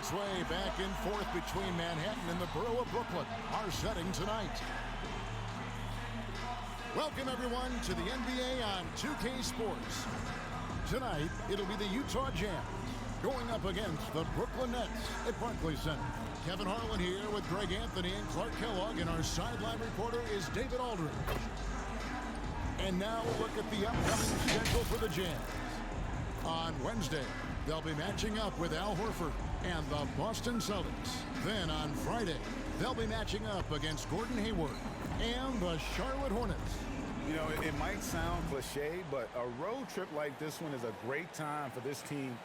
its way back and forth between Manhattan and the borough of Brooklyn. Our setting tonight. Welcome, everyone, to the NBA on 2K Sports. Tonight, it'll be the Utah Jazz going up against the Brooklyn Nets at Barclays Center. Kevin Harlan here with Greg Anthony and Clark Kellogg, and our sideline reporter is David Aldridge. And now we'll look at the upcoming schedule for the Jazz. On Wednesday, they'll be matching up with Al Horford and the Boston Celtics. Then on Friday, they'll be matching up against Gordon Hayward and the Charlotte Hornets. You know, it might sound cliche, but a road trip like this one is a great time for this team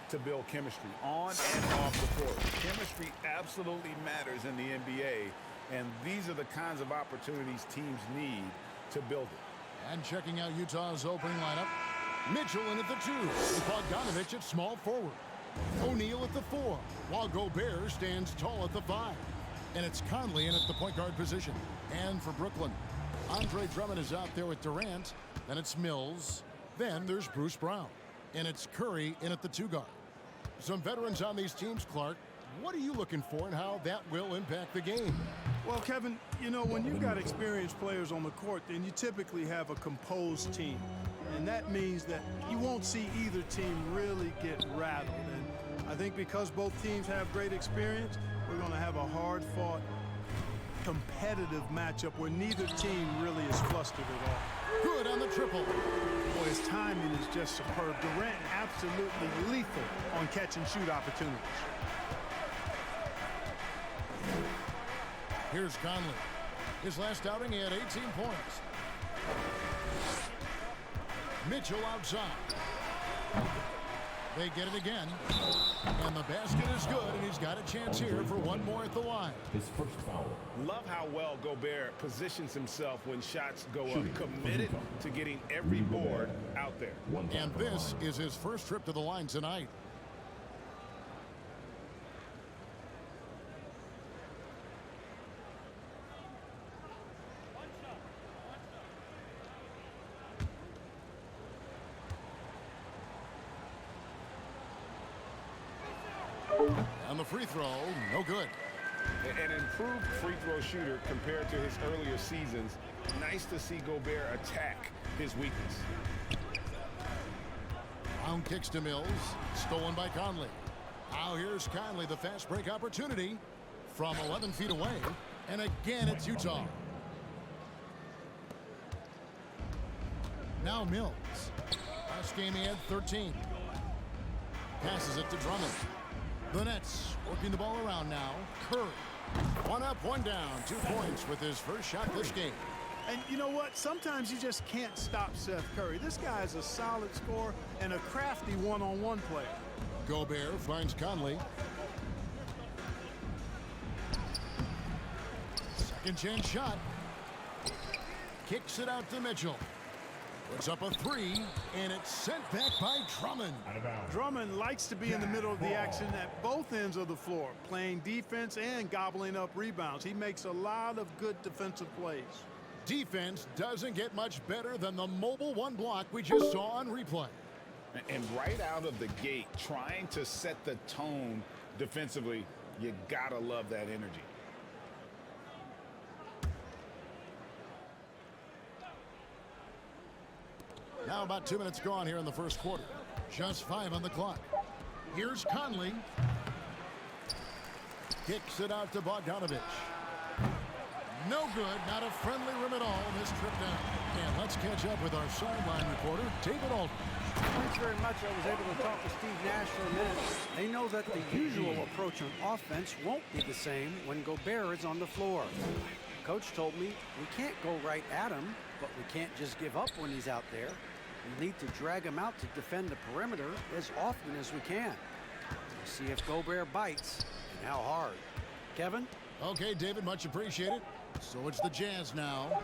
to build chemistry on and off the court. Chemistry absolutely matters in the NBA, and these are the kinds of opportunities teams need to build it. And checking out Utah's opening lineup, Mitchell in at the 2, with Bogdanovich at small forward. O'Neal at the 4, while Gobert stands tall at the 5. And it's Conley in at the point guard position. And for Brooklyn, Andre Drummond is out there with Durant. Then it's Mills. Then there's Bruce Brown. And it's Curry in at the 2 guard. Some veterans on these teams, Clark. What are you looking for and how that will impact the game? Well, Kevin, you know, when you've got experienced players on the court, then you typically have a composed team. And that means that you won't see either team really get rattled. And I think because both teams have great experience, we're going to have a hard-fought, competitive matchup where neither team really is flustered at all. Good on the triple. Boy, his timing is just superb. Durant absolutely lethal on catch-and-shoot opportunities. Here's Conley. His last outing, he had 18 points. Mitchell outside. They get it again. And the basket is good, and he's got a chance here for one more at the line. His first foul. Love how well Gobert positions himself when shots go up. Committed to getting every board out there. And this is his first trip to the line tonight. On the free throw, no good. An improved free throw shooter compared to his earlier seasons. Nice to see Gobert attack his weakness. Brown kicks to Mills. Stolen by Conley. Now here's Conley, the fast break opportunity from 11 feet away. And again, it's Utah. Now Mills. Last game he had 13. Passes it to Drummond. The Nets working the ball around now. Curry. One up, one down. 2 points with his first shot this game. And you know what? Sometimes you just can't stop Seth Curry. This guy is a solid scorer and a crafty one-on-one player. Gobert finds Conley. Second chance shot. Kicks it out to Mitchell. Puts up a 3, and it's sent back by Drummond. Drummond likes to be in the middle of the action at both ends of the floor, playing defense and gobbling up rebounds. He makes a lot of good defensive plays. Defense doesn't get much better than the mobile one block we just saw on replay. And right out of the gate, trying to set the tone defensively, you gotta love that energy. Now about 2 minutes gone here in the first quarter. Just 5 on the clock. Here's Conley. Kicks it out to Bogdanovich. No good, not a friendly rim at all this trip down. And let's catch up with our sideline reporter, David Aldridge. Thanks very much. I was able to talk to Steve Nash for a minute. They know that the usual approach on offense won't be the same when Gobert is on the floor. Coach told me we can't go right at him, but we can't just give up when he's out there. We need to drag him out to defend the perimeter as often as we can. We'll see if Gobert bites and how hard. Kevin? Okay, David, much appreciated. So it's the Jazz now.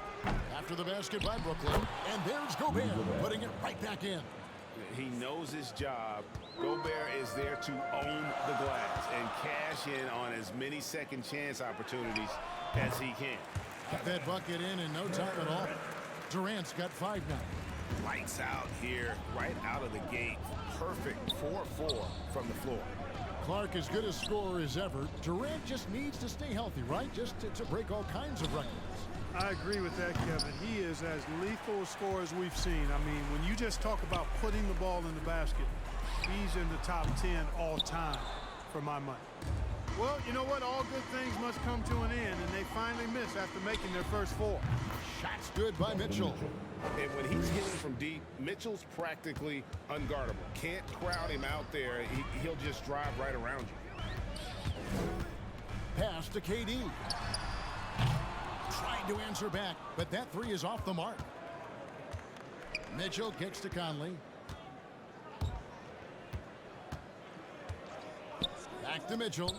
After the basket by Brooklyn. And there's Gobert putting it right back in. He knows his job. Gobert is there to own the glass and cash in on as many second chance opportunities as he can. Got that bucket in no time at all. Durant's got 5 now. Lights out here, right out of the gate. Perfect 4-4 from the floor. Clark, as good a scorer as ever. Durant just needs to stay healthy, right? Just to break all kinds of records. I agree with that, Kevin. He is as lethal a scorer as we've seen. I mean, when you just talk about putting the ball in the basket, he's in the top 10 all time for my money. Well, you know what? All good things must come to an end, and they finally miss after making their first 4. Shots good by Mitchell. And when he's hitting from deep, Mitchell's practically unguardable. Can't crowd him out there. He'll just drive right around you. Pass to KD. Trying to answer back, but that three is off the mark. Mitchell kicks to Conley. Back to Mitchell.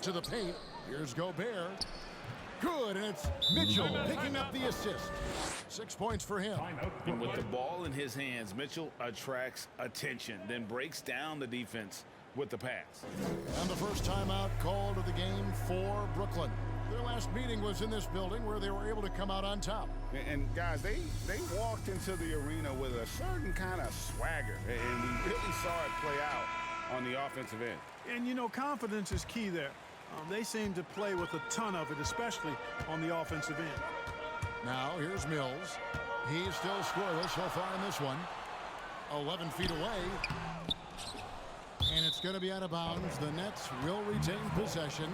To the paint. Here's Gobert. Good, and it's Mitchell picking up the assist. 6 points for him. And with the ball in his hands, Mitchell attracts attention, then breaks down the defense with the pass. And the first timeout called of the game for Brooklyn. Their last meeting was in this building where they were able to come out on top. And guys, they walked into the arena with a certain kind of swagger, and we really saw it play out on the offensive end. And, you know, confidence is key there. They seem to play with a ton of it, especially on the offensive end. Now, here's Mills. He's still scoreless so far in this one. 11 feet away. And it's going to be out of bounds. The Nets will retain possession.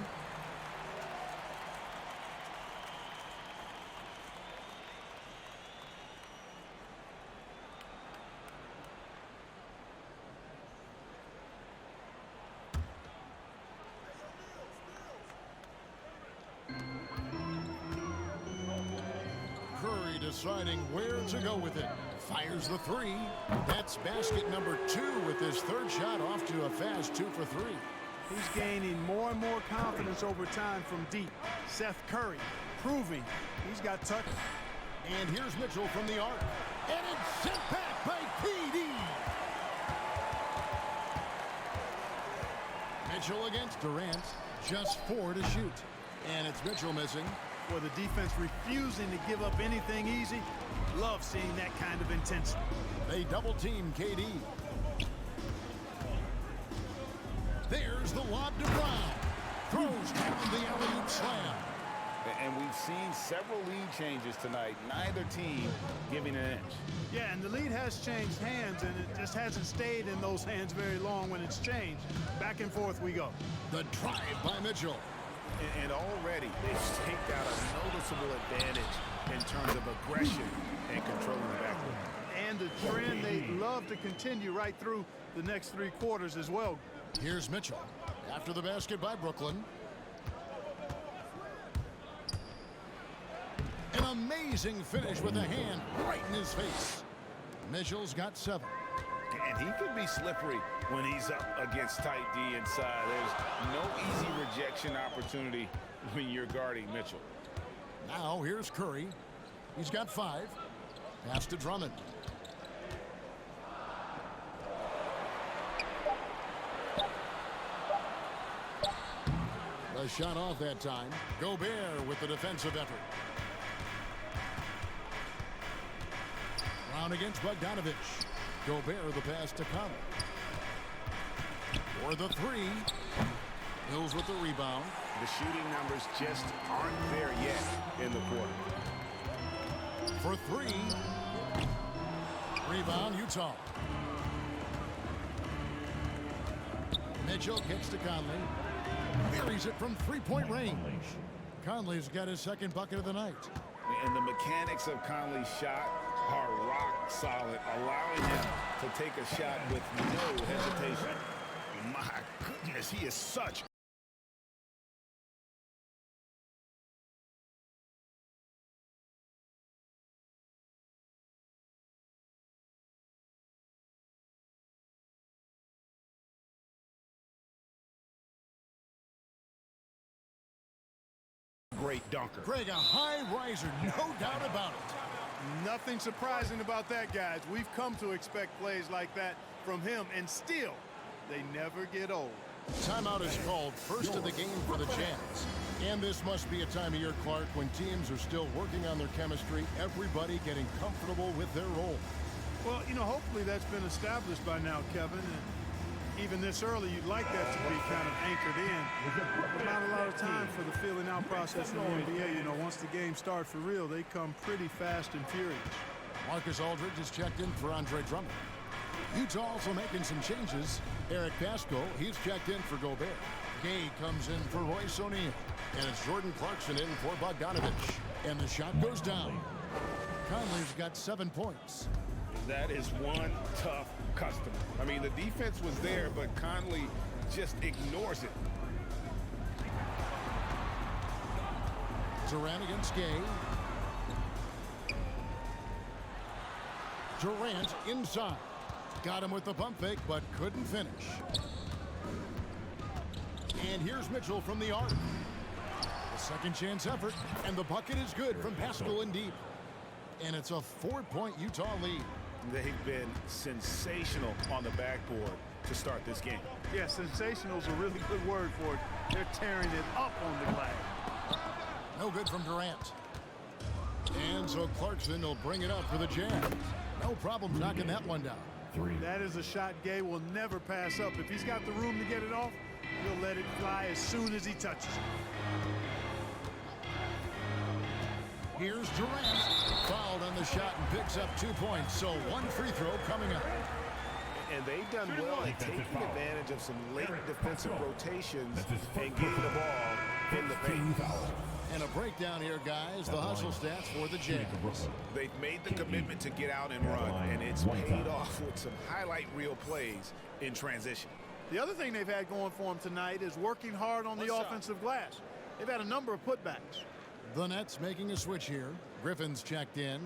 Deciding where to go with it. Fires the three. That's basket number 2 with his third shot off to a fast 2 for 3. He's gaining more and more confidence over time from deep. Seth Curry proving he's got touch. And here's Mitchell from the arc. And it's sent back by KD. Mitchell against Durant. Just 4 to shoot. And it's Mitchell missing. For the defense refusing to give up anything easy. Love seeing that kind of intensity. They double team KD. There's the lob to Brown. Throws down the alley-oop slam. And we've seen several lead changes tonight. Neither team giving an inch. Yeah, and the lead has changed hands, and it just hasn't stayed in those hands very long when it's changed. Back and forth we go. The drive by Mitchell. And already they've staked out a noticeable advantage in terms of aggression and controlling the backcourt. And the trend they love to continue right through the next 3 quarters as well. Here's Mitchell after the basket by Brooklyn. An amazing finish with a hand right in his face. Mitchell's got 7. And he could be slippery when he's up against tight D inside. There's no easy rejection opportunity when you're guarding Mitchell. Now here's Curry. He's got 5. Pass to Drummond. The shot off that time. Gobert with the defensive effort. Brown against Bogdanovich. Gobert the pass to Conley. For the 3. Mills with the rebound. The shooting numbers just aren't there yet in the quarter. For 3. Rebound, Utah. Mitchell kicks to Conley. Buries it from 3-point range. Conley's got his second bucket of the night. And the mechanics of Conley's shot are rock solid, allowing him to take a shot with no hesitation. My goodness, he is such great dunker. Greg, a high riser, no doubt about it. Nothing surprising about that, guys. We've come to expect plays like that from him, and still, they never get old. Timeout is called, first of the game for the Jazz. And this must be a time of year, Clark, when teams are still working on their chemistry, everybody getting comfortable with their role. Well, hopefully that's been established by now, Kevin. And even this early, you'd like that to be kind of anchored in. Not a lot of time for the feeling out process in the NBA. Once the game starts for real, they come pretty fast and furious. Marcus Aldridge is checked in for Andre Drummond. Utah also making some changes. Eric Pascal, he's checked in for Gobert. Gay comes in for Royce O'Neal. And it's Jordan Clarkson in for Bogdanovich. And the shot goes down. Conley's got 7 points. That is one tough customer. I mean, the defense was there, but Conley just ignores it. Durant against Gay. Durant inside. Got him with the pump fake, but couldn't finish. And here's Mitchell from the arc. A second chance effort, and the bucket is good from Pascal and deep. And it's a 4-point Utah lead. They've been sensational on the backboard to start this game. Yeah, sensational is a really good word for it. They're tearing it up on the glass. No good from Durant. And so Clarkson will bring it up for the Jazz. No problem knocking that one down. That is a shot Gay will never pass up. If he's got the room to get it off, he'll let it fly as soon as he touches it. Here's Durant. Fouled on the shot and picks up 2 points. So one free throw coming up. And they've done well at taking advantage of some late defensive rotations and getting the ball in the paint. And a breakdown here, guys. The hustle stats for the Jazz. They've made the commitment to get out and run, and it's paid off with some highlight reel plays in transition. The other thing they've had going for them tonight is working hard on the offensive glass. They've had a number of putbacks. The Nets making a switch here. Griffin's checked in.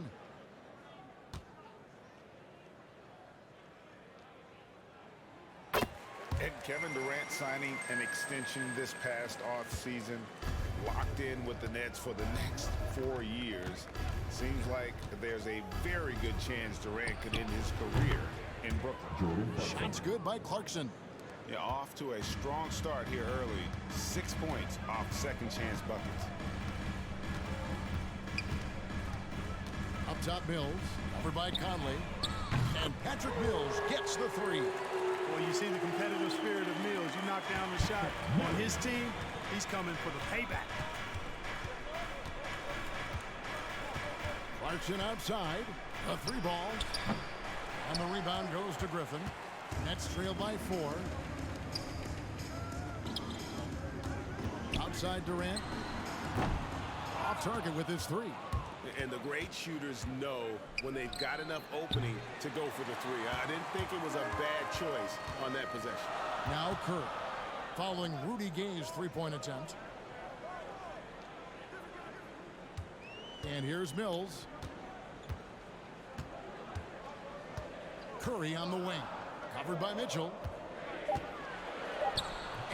And Kevin Durant signing an extension this past offseason, locked in with the Nets for the next 4 years. Seems like there's a very good chance Durant could end his career in Brooklyn. Shots good by Clarkson. Yeah, off to a strong start here early. 6 points off second chance buckets. Up top, Mills. Covered by Conley. And Patrick Mills gets the three. Well, you see the competitive spirit of Mills. You knock down the shot on his team, he's coming for the payback. Clarkson outside. A 3 ball. And the rebound goes to Griffin. Nets trail by 4. Outside Durant. Off target with his 3. And the great shooters know when they've got enough opening to go for the 3. I didn't think it was a bad choice on that possession. Now Kerr, following Rudy Gay's 3-point attempt. And here's Mills. Curry on the wing, covered by Mitchell.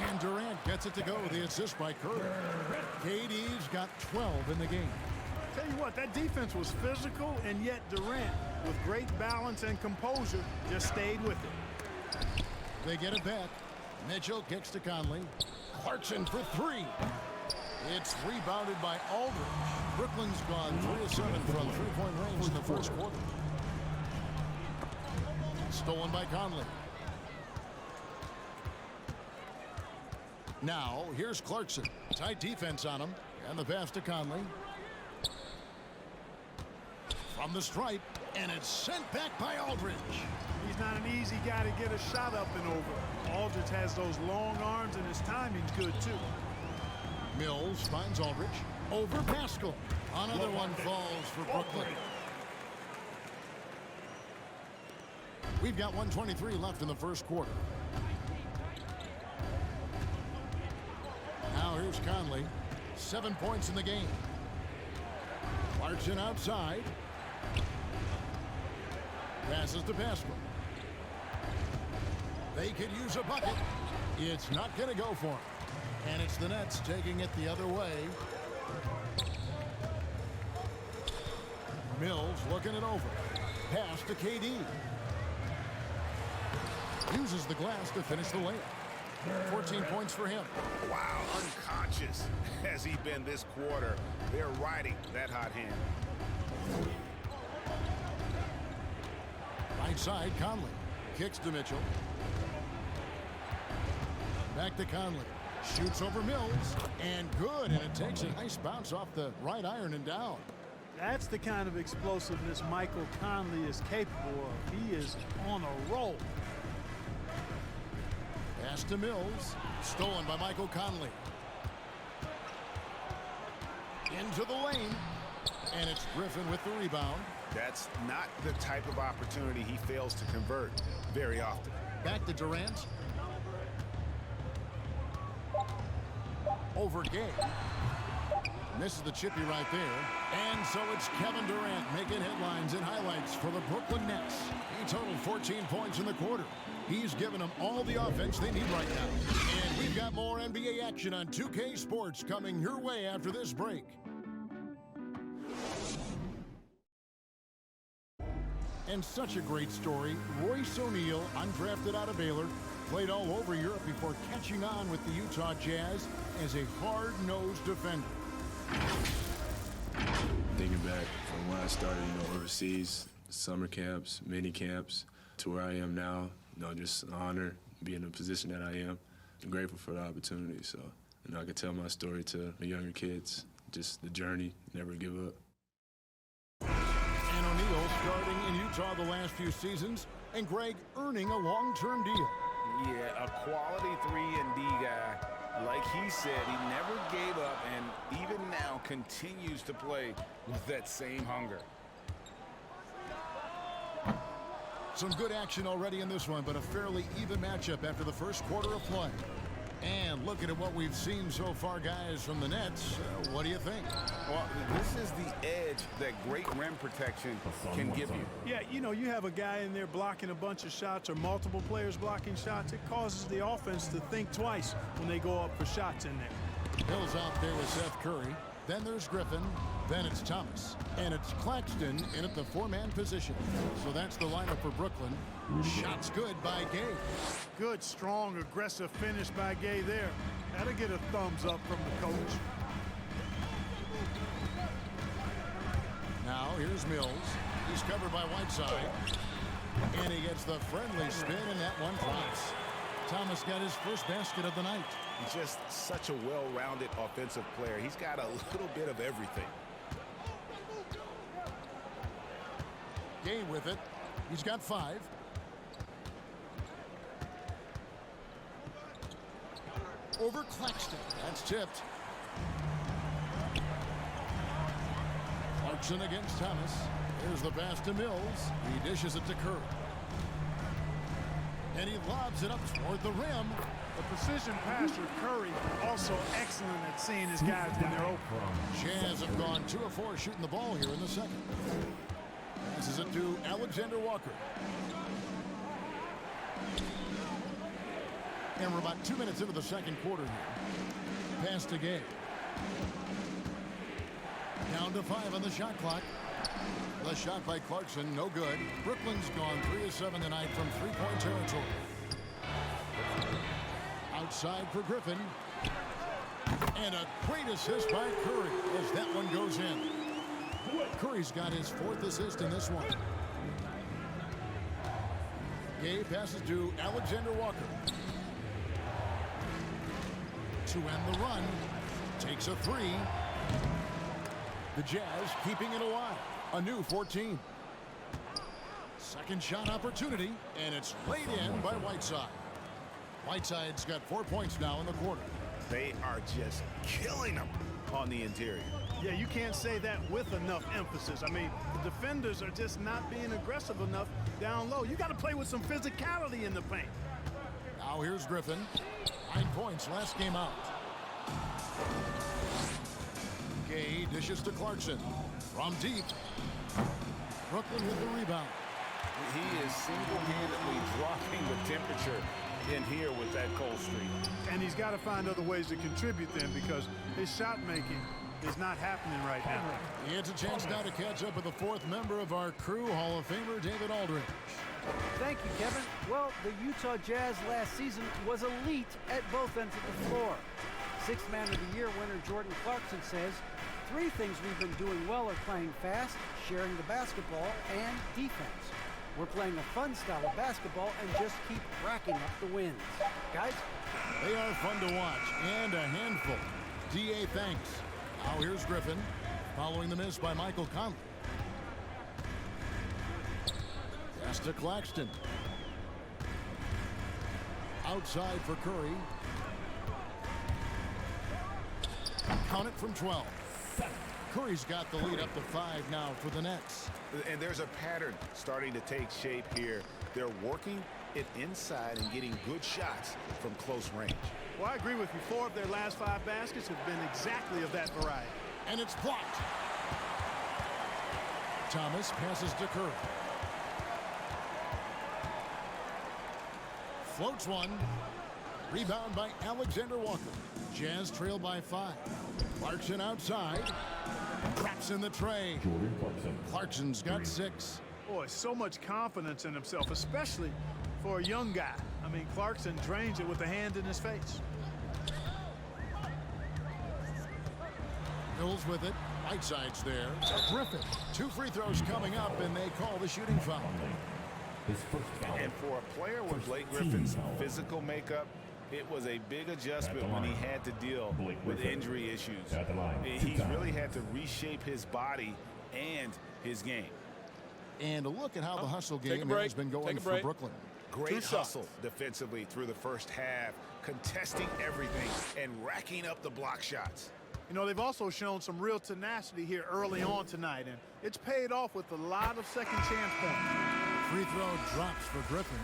And Durant gets it to go. The assist by Curry. KD's got 12 in the game. Tell you what, that defense was physical, and yet Durant, with great balance and composure, just stayed with it. They get it back. Mitchell kicks to Conley. Clarkson for 3. It's rebounded by Aldridge. Brooklyn's gone 3 of 7 from 3-point range in the first quarter. Stolen by Conley. Now, here's Clarkson. Tight defense on him. And the pass to Conley. From the stripe, and it's sent back by Aldridge. He's not an easy guy to get a shot up and over. Aldridge has those long arms, and his timing's good, too. Mills finds Aldridge. Over Pascal. Another one falls for Brooklyn. We've got 1:23 left in the first quarter. Now here's Conley. 7 points in the game. Clarkson outside. Passes to Pascal. They could use a bucket. It's not going to go for him. And it's the Nets taking it the other way. Mills looking it over. Pass to KD. Uses the glass to finish the layup. 14 points for him. Wow, unconscious has he been this quarter. They're riding that hot hand. Right side, Conley. Kicks to Mitchell. Back to Conley. Shoots over Mills. And good. And it takes a nice bounce off the right iron and down. That's the kind of explosiveness Michael Conley is capable of. He is on a roll. Pass to Mills. Stolen by Michael Conley. Into the lane. And it's Griffin with the rebound. That's not the type of opportunity he fails to convert very often. Back to Durant. Over Gay. Misses the chippy right there. And so it's Kevin Durant making headlines and highlights for the Brooklyn Nets. He totaled 14 points in the quarter. He's given them all the offense they need right now. And we've got more NBA action on 2K Sports coming your way after this break. And such a great story. Royce O'Neal, undrafted out of Baylor, played all over Europe before catching on with the Utah Jazz as a hard-nosed defender. Thinking back from when I started, overseas, summer camps, mini camps, to where I am now, just an honor to be in the position that I am. I'm grateful for the opportunity, so I can tell my story to the younger kids, just the journey, never give up. And O'Neal starting in Utah the last few seasons, and Greg earning a long-term deal. Yeah, a quality 3-and-D guy. Like he said, he never gave up and even now continues to play with that same hunger. Some good action already in this one, but a fairly even matchup after the first quarter of play. And looking at what we've seen so far, guys, from the Nets, what do you think? Well, this is the edge that great rim protection can give you. Yeah, you have a guy in there blocking a bunch of shots or multiple players blocking shots. It causes the offense to think twice when they go up for shots in there. Hill's out there with Seth Curry. Then there's Griffin. Then it's Thomas. And it's Claxton in at the four-man position. So that's the lineup for Brooklyn. Shots good by Gay. Good, strong, aggressive finish by Gay there. That'll get a thumbs up from the coach. Now here's Mills. He's covered by Whiteside. And he gets the friendly spin, and that one drops. Thomas got his first basket of the night. He's just such a well-rounded offensive player. He's got a little bit of everything. Gay with it. He's got 5. Over Claxton. That's tipped. Clarkson against Thomas. Here's the pass to Mills. He dishes it to Curry. And he lobs it up toward the rim. The precision passer, Curry, also excellent at seeing his guys when they're open. Jazz have gone 2 of 4 shooting the ball here in the second. Passes it to Alexander Walker. And we're about 2 minutes into the second quarter here. Pass to Gay. Down to 5 on the shot clock. The shot by Clarkson, no good. Brooklyn's gone 3 of 7 tonight from three-point territory. Outside for Griffin. And a great assist by Curry as that one goes in. Curry's got his 4th assist in this one. Gay passes to Alexander Walker. To end the run. Takes a 3. The Jazz keeping it alive. A new 14. Second shot opportunity, and it's laid in by Whiteside. Whiteside's got 4 points now in the quarter. They are just killing them on the interior. Yeah, you can't say that with enough emphasis. I mean, the defenders are just not being aggressive enough down low. You got to play with some physicality in the paint. Now here's Griffin. 9 points last game out. Gay dishes to Clarkson. From deep. Brooklyn with the rebound. He is single-handedly dropping the temperature in here with that cold streak. And he's got to find other ways to contribute then, because his shot making is not happening right now. He gets a chance now to catch up with the 4th member of our crew, Hall of Famer David Aldridge. Thank you, Kevin. Well, the Utah Jazz last season was elite at both ends of the floor. 6th Man of the Year winner Jordan Clarkson says, 3 things we've been doing well are playing fast, sharing the basketball, and defense. We're playing a fun style of basketball and just keep racking up the wins. Guys? They are fun to watch and a handful. D.A. thanks. Now here's Griffin following the miss by Michael Conley. Pass to Claxton. Outside for Curry. Count it from 12. Curry's got the lead up to 5 now for the Nets. And there's a pattern starting to take shape here. They're working it inside and getting good shots from close range. Well, I agree with you. 4 of their last 5 baskets have been exactly of that variety. And it's blocked. Thomas passes to Curry. Floats one. Rebound by Alexander Walker. Jazz trail by 5. Clarkson outside. Traps in the tray. Clarkson's got 6. Boy, so much confidence in himself, especially for a young guy. I mean, Clarkson drains it with a hand in his face. Hills with it. Whiteside's there. Griffin. 2 free throws coming up, and they call the shooting foul. And for a player with Blake Griffin's physical makeup, it was a big adjustment when he had to deal with injury issues. He's really had to reshape his body and his game. And a look at how the hustle game has been going for Brooklyn. Great hustle defensively through the first half, contesting everything and racking up the block shots. You know, they've also shown some real tenacity here early on tonight, and it's paid off with a lot of second chance points. Free throw drops for Griffin.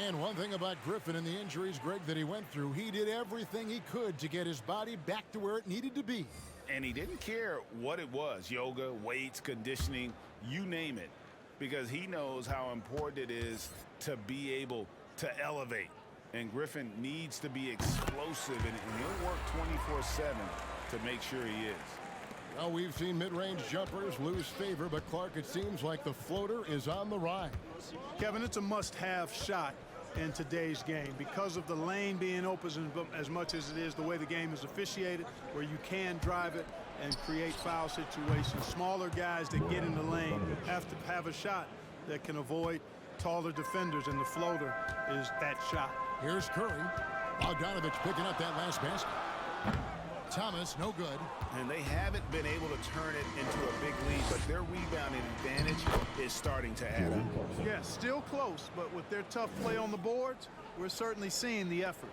And one thing about Griffin and the injuries, Greg, that he went through, he did everything he could to get his body back to where it needed to be. And he didn't care what it was, yoga, weights, conditioning, you name it, because he knows how important it is to be able to elevate. And Griffin needs to be explosive, and he'll work 24/7 to make sure he is. Well, we've seen mid-range jumpers lose favor, but Clark, it seems like the floater is on the rise. Kevin, it's a must-have shot in today's game because of the lane being open as much as it is the way the game is officiated, where you can drive it and create foul situations. Smaller guys that get in the lane have to have a shot that can avoid taller defenders, and the floater is that shot. Here's Curry. Bogdanovich picking up that last basket. Thomas, no good. And they haven't been able to turn it into a big lead, but their rebounding advantage is starting to add up. Yeah, still close, but with their tough play on the boards, we're certainly seeing the effort.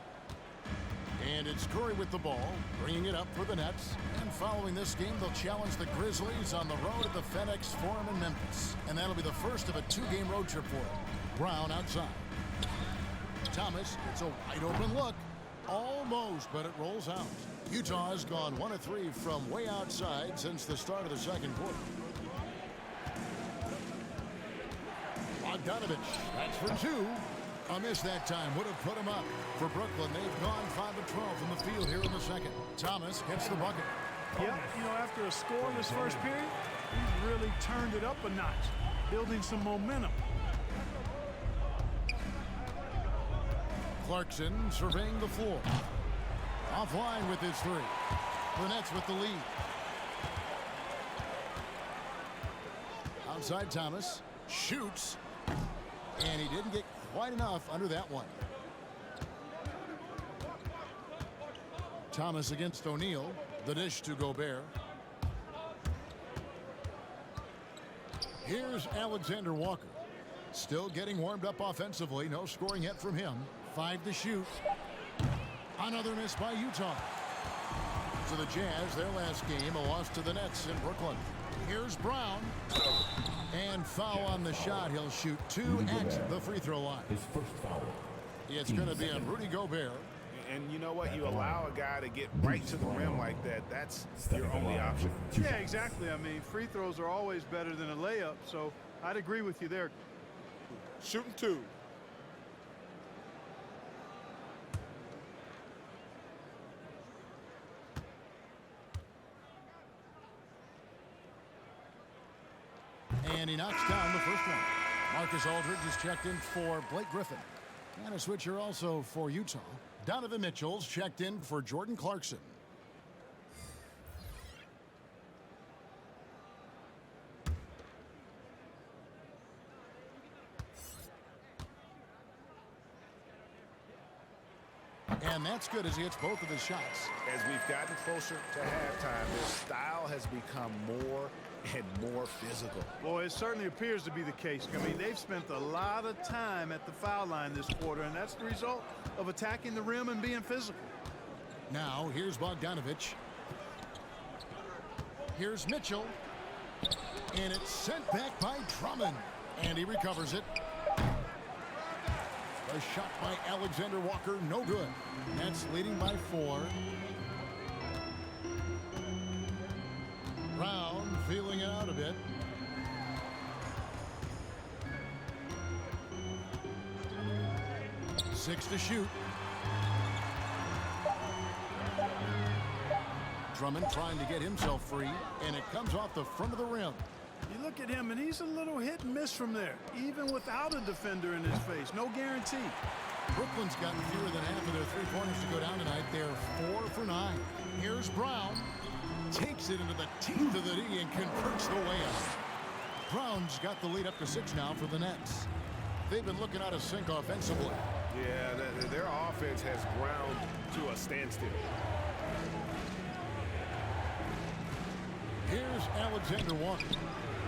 And it's Curry with the ball, bringing it up for the Nets. And following this game, they'll challenge the Grizzlies on the road at the FedEx Forum in Memphis. And that'll be the first of a 2-game road trip for them. Brown outside. Thomas, it's a wide open look. Almost, but it rolls out. Utah has gone 1 of 3 from way outside since the start of the second quarter. Bogdanovich, that's for 2. A miss that time would have put him up. For Brooklyn, they've gone 5 of 12 from the field here in the second. Thomas hits the bucket. Yep, you know, after a scoreless first period, he's really turned it up a notch, building some momentum. Clarkson surveying the floor. Offline with his 3. The Nets with the lead. Outside Thomas. Shoots. And he didn't get quite enough under that one. Thomas against O'Neal. The dish to Gobert. Here's Alexander Walker. Still getting warmed up offensively. No scoring yet from him. 5 to shoot. Another miss by Utah. To the Jazz, their last game, a loss to the Nets in Brooklyn. Here's Brown. And foul on the shot. He'll shoot 2 at the free throw line. His first foul. It's going to be on Rudy Gobert. And you know what? You allow a guy to get right to the rim like that. That's your only option. Yeah, exactly. I mean, free throws are always better than a layup, so I'd agree with you there. Shooting 2. And he knocks down the first one. Marcus Aldridge is checked in for Blake Griffin. And a switcher also for Utah. Donovan Mitchell's checked in for Jordan Clarkson. And that's good as he hits both of his shots. As we've gotten closer to halftime, their style has become more and more physical. Well, it certainly appears to be the case. I mean, they've spent a lot of time at the foul line this quarter, and that's the result of attacking the rim and being physical. Now, here's Bogdanovich. Here's Mitchell. And it's sent back by Drummond. And he recovers it. A shot by Alexander Walker, no good. Nets leading by 4. Brown feeling it out a bit. Six to shoot. Drummond trying to get himself free, and it comes off the front of the rim. You look at him, and he's a little hit and miss from there, even without a defender in his face. No guarantee. Brooklyn's gotten fewer than half of their three-pointers to go down tonight. They're 4 for 9. Here's Brown. Takes it into the teeth of the D and converts the layup. Brown's got the lead up to 6 now for the Nets. They've been looking out of sync offensively. Yeah, their offense has ground to a standstill. Here's Alexander Walker.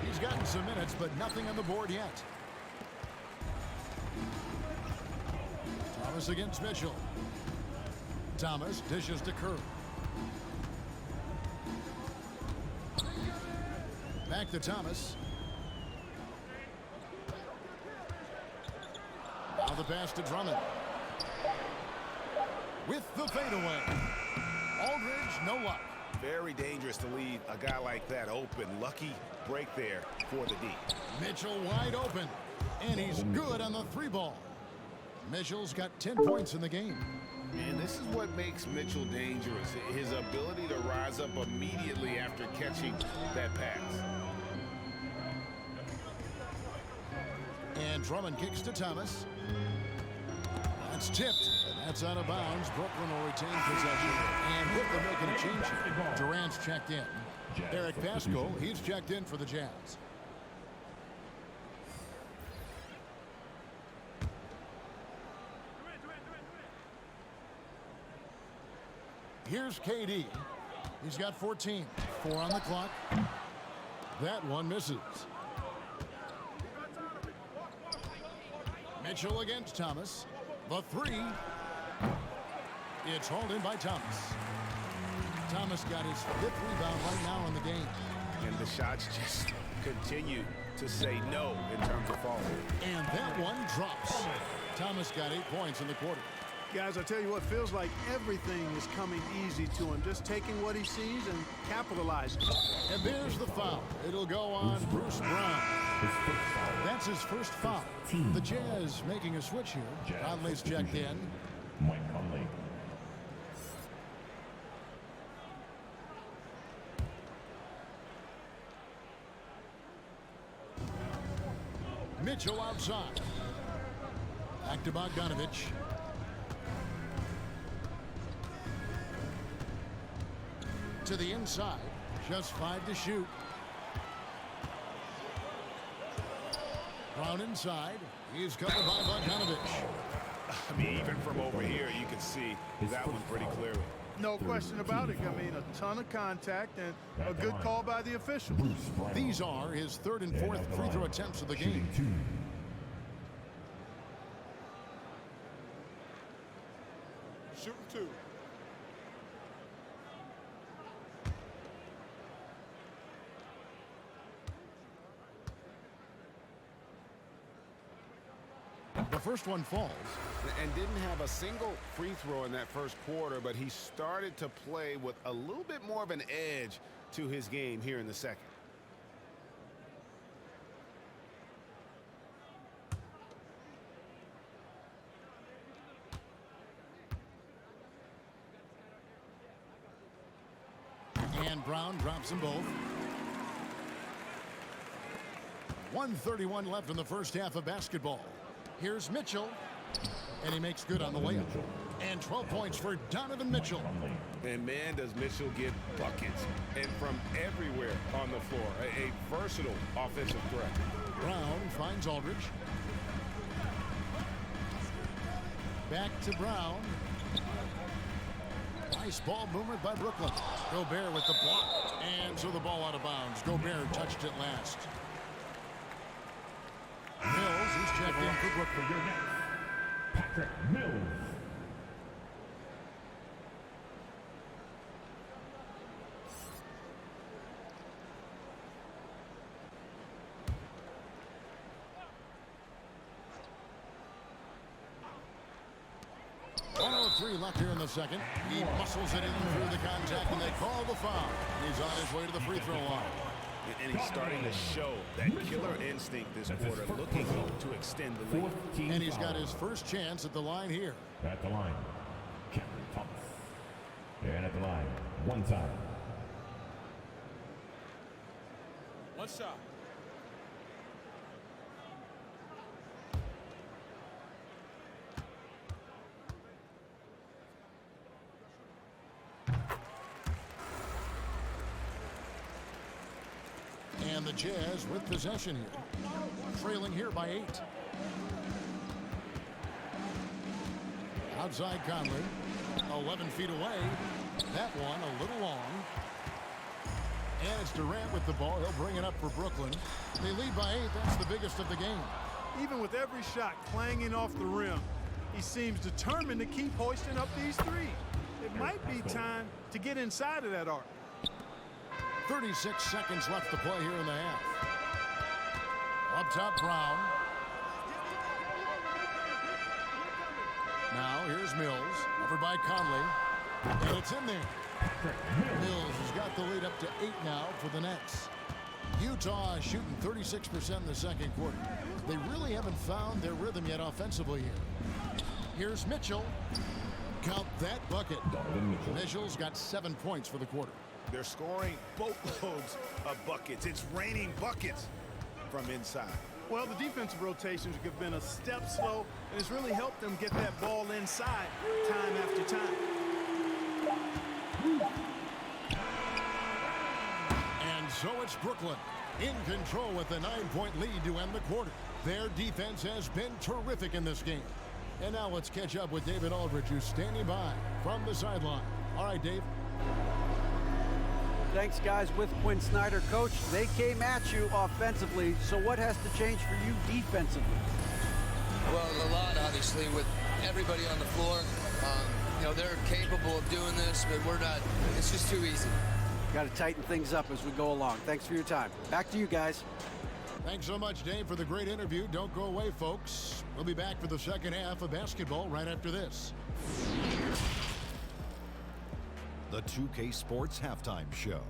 He's gotten some minutes, but nothing on the board yet. Thomas against Mitchell. Thomas dishes to Curry. Back to Thomas. Now the pass to Drummond. With the fadeaway. Aldridge, no luck. Very dangerous to leave a guy like that open. Lucky break there for the D. Mitchell wide open. And he's good on the 3-ball. Mitchell's got 10 points in the game. And this is what makes Mitchell dangerous. His ability to rise up immediately after catching that pass. And Drummond kicks to Thomas. That's tipped. And that's out of bounds. Brooklyn will retain possession. And Brooklyn making a change here. Durant's checked in. Eric Pascal, he's checked in for the Jazz. Here's KD. He's got 14. 4 on the clock. That one misses. Mitchell against Thomas. The 3. It's hauled in by Thomas. Thomas got his 5th rebound right now in the game. And the shots just continue to say no in terms of falling. And that one drops. Thomas got 8 points in the quarter. Guys, I tell you what, feels like everything is coming easy to him. Just taking what he sees and capitalizing. And there's the foul. It'll go on Bruce Brown. That's his first foul. The Jazz making a switch here. Conley's checked in. Mike Conley. Mitchell outside. Back to Bogdanovich. To the inside. Just 5 to shoot. Brown inside. He's covered by Bogdanovich. I mean, even from over here, you can see that one pretty clearly. No question about it. I mean, a ton of contact and a good call by the official. These are his 3rd and 4th free throw attempts of the game. Shooting 2. The first one falls. And didn't have a single free throw in that first quarter, but he started to play with a little bit more of an edge to his game here in the second. And Brown drops them both. 1:31 left in the first half of basketball. Here's Mitchell. And he makes good on the layup. And 12 points for Donovan Mitchell. And man, does Mitchell get buckets. And from everywhere on the floor. A versatile offensive threat. Brown finds Aldridge. Back to Brown. Nice ball movement by Brooklyn. Gobert with the block. And so the ball out of bounds. Gobert touched it last. Mills, who's checked in for Brooklyn. Patrick Mills. Three left here in the second. He muscles it in through the contact, and they call the foul. He's on his way to the free throw line. And he's starting to show that killer instinct this quarter, looking to extend the lead. And he's got his first chance at the line here. At the line, Cameron Thomas. And at the line, one time. One shot. And the Jazz with possession here. Trailing here by 8. Outside Conley. 11 feet away. That one a little long. And it's Durant with the ball. He'll bring it up for Brooklyn. They lead by 8. That's the biggest of the game. Even with every shot clanging off the rim, he seems determined to keep hoisting up these threes. It might be time to get inside of that arc. 36 seconds left to play here in the half. Up top, Brown. Now here's Mills, over by Conley, and it's in there. Mills has got the lead up to 8 now for the Nets. Utah is shooting 36% in the second quarter. They really haven't found their rhythm yet offensively here. Here's Mitchell. Count that bucket. Donovan Mitchell. Mitchell's got 7 points for the quarter. They're scoring boatloads of buckets. It's raining buckets from inside. Well, the defensive rotations have been a step slow, and it's really helped them get that ball inside time after time. And so it's Brooklyn in control with a 9-point lead to end the quarter. Their defense has been terrific in this game. And now let's catch up with David Aldridge, who's standing by from the sideline. All right, Dave. Thanks, guys. With Quinn Snyder, coach, they came at you offensively. So what has to change for you defensively? Well, a lot, obviously, with everybody on the floor. You know, they're capable of doing this, but we're not. It's just too easy. Got to tighten things up as we go along. Thanks for your time. Back to you guys. Thanks so much, Dave, for the great interview. Don't go away, folks. We'll be back for the second half of basketball right after this. The 2K Sports Halftime Show.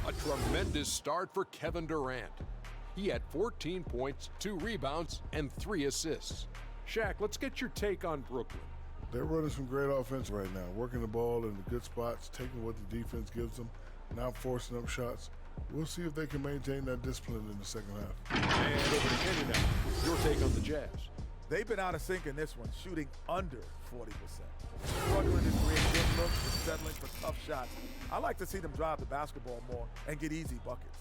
A tremendous start for Kevin Durant. He had 14 points, 2 rebounds, and 3 assists. Shaq, let's get your take on Brooklyn. They're running some great offense right now, working the ball in the good spots, taking what the defense gives them, not forcing up shots. We'll see if they can maintain that discipline in the second half. And over to Kenny now. Your take on the Jazz. They've been out of sync in this one, shooting under 40%. Struggling to create good looks and settling for tough shots. I like to see them drive the basketball more and get easy buckets.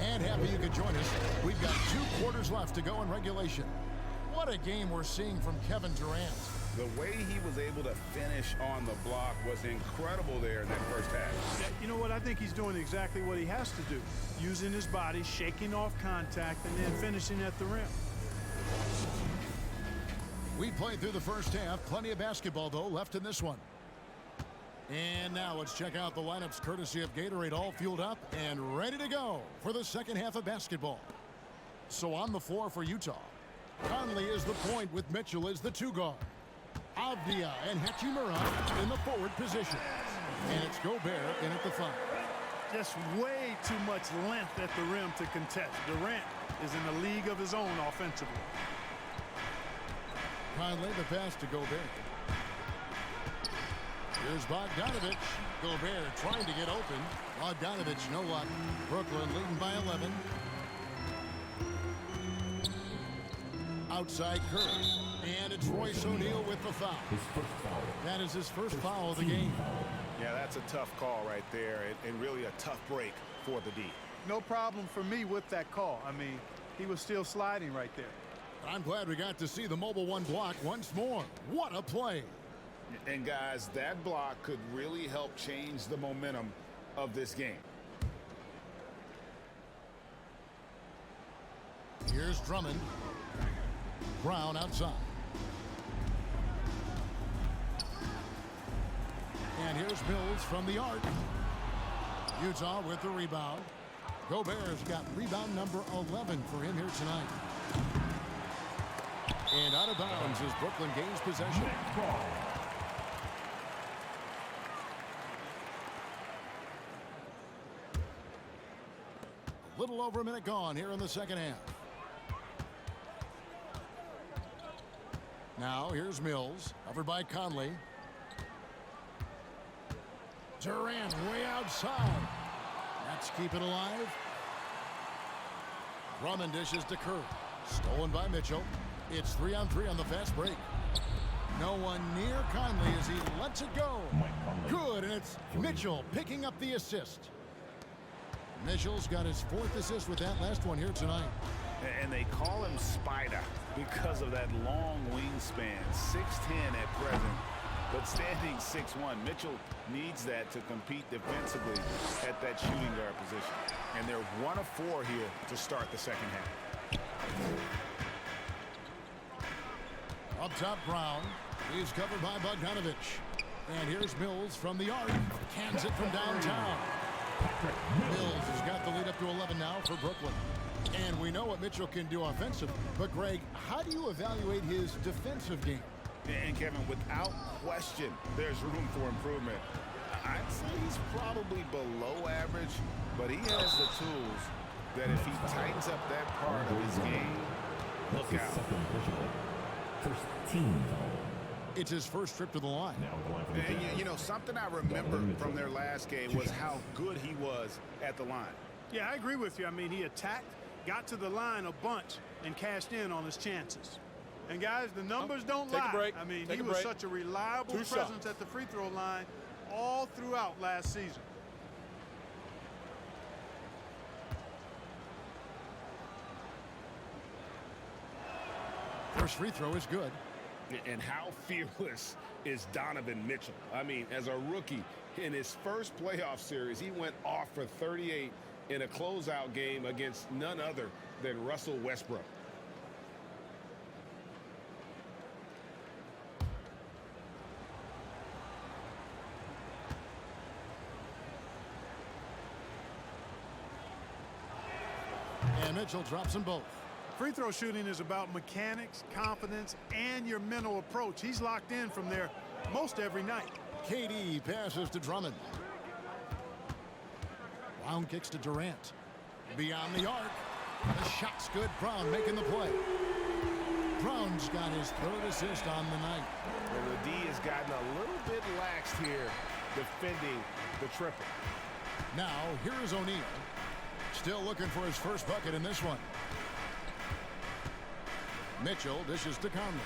And happy you could join us. We've got 2 quarters left to go in regulation. What a game we're seeing from Kevin Durant. The way he was able to finish on the block was incredible there in that first half. Yeah, you know what? I think he's doing exactly what he has to do. Using his body, shaking off contact, and then finishing at the rim. We played through the first half. Plenty of basketball, though, left in this one. And now let's check out the lineups courtesy of Gatorade, all fueled up and ready to go for the second half of basketball. So on the floor for Utah, Conley is the point with Mitchell as the 2 guard. Avdia and Hachimura in the forward position. And it's Gobert in at the 5. Just way too much length at the rim to contest. Durant is in a league of his own offensively. Conley the pass to Gobert. Here's Bogdanovich. Gobert trying to get open. Bogdanovich, no luck. Brooklyn leading by 11. Outside Curry. And it's Royce O'Neal with the foul. That is his first foul of the game. Yeah, that's a tough call right there, and really a tough break for the D. No problem for me with that call. I mean, he was still sliding right there. I'm glad we got to see the mobile one block once more. What a play. And guys, that block could really help change the momentum of this game. Here's Drummond. Brown outside. And here's Mills from the arc. Utah with the rebound. Gobert's got rebound number 11 for him here tonight. And out of bounds as Brooklyn gains possession. A little over a minute gone here in the second half. Now here's Mills, covered by Conley. Durant way outside. Let's keep it alive. Drummond dishes to Curry. Stolen by Mitchell. It's 3-on-3 on the fast break. No one near Conley as he lets it go. Good, and it's Mitchell picking up the assist. Mitchell's got his 4th assist with that last one here tonight. And they call him Spider because of that long wingspan, 6'10" at present, but standing 6'1". Mitchell needs that to compete defensively at that shooting guard position. And they're 1 of 4 here to start the second half. Up top, Brown. He's covered by Bogdanovich. And here's Mills from the arc. Cans it from downtown. Mills has got the lead up to 11 now for Brooklyn. And we know what Mitchell can do offensively. But, Greg, how do you evaluate his defensive game? And, Kevin, without question, there's room for improvement. I'd say he's probably below average, but he has the tools that if he tightens up that part of his game, look out. First team foul. It's his first trip to the line. And you know, something I remember from their last game was how good he was at the line. Yeah, I agree with you. I mean, he attacked, got to the line a bunch, and cashed in on his chances. And, guys, the numbers don't lie. Take a break. I mean, Take he a was break. such a reliable presence at the free throw line all throughout last season. First free throw is good. And how fearless is Donovan Mitchell? I mean, as a rookie, in his first playoff series, he went off for 38 in a closeout game against none other than Russell Westbrook. And Mitchell drops them both. Free throw shooting is about mechanics, confidence, and your mental approach. He's locked in from there most every night. KD passes to Drummond. Brown kicks to Durant. Beyond the arc. The shot's good. Brown making the play. Brown's got his 3rd assist on the night. And the D has gotten a little bit laxed here defending the triple. Now, here is O'Neal. Still looking for his first bucket in this one. Mitchell dishes to Conley.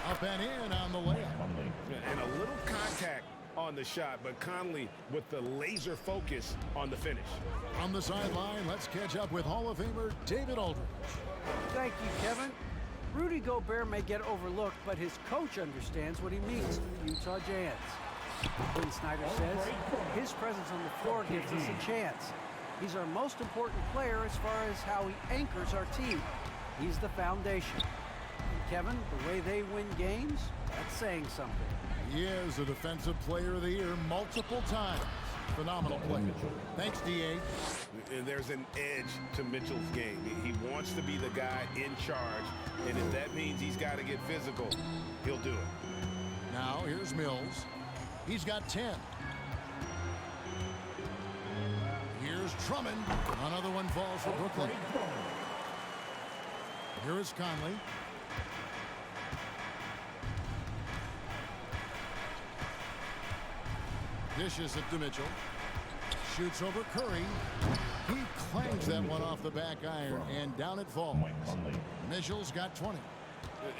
Up and in on the layup. And a little contact on the shot, but Conley with the laser focus on the finish. On the sideline, let's catch up with Hall of Famer David Aldridge. Thank you, Kevin. Rudy Gobert may get overlooked, but his coach understands what he means to the Utah Jazz. Quinn Snyder says his presence on the floor gives us a chance. He's our most important player as far as how he anchors our team. He's the foundation. And Kevin, the way they win games, that's saying something. He is a Defensive Player of the Year multiple times. Phenomenal player. Thanks, D.A. And there's an edge to Mitchell's game. He wants to be the guy in charge, and if that means he's got to get physical, he'll do it. Now, here's Mills. He's got 10. Here's Drummond. Another one falls for Brooklyn. Here is Conley. Dishes it to Mitchell. Shoots over Curry. He clangs that one off the back iron, and down it falls. Mitchell's got 20.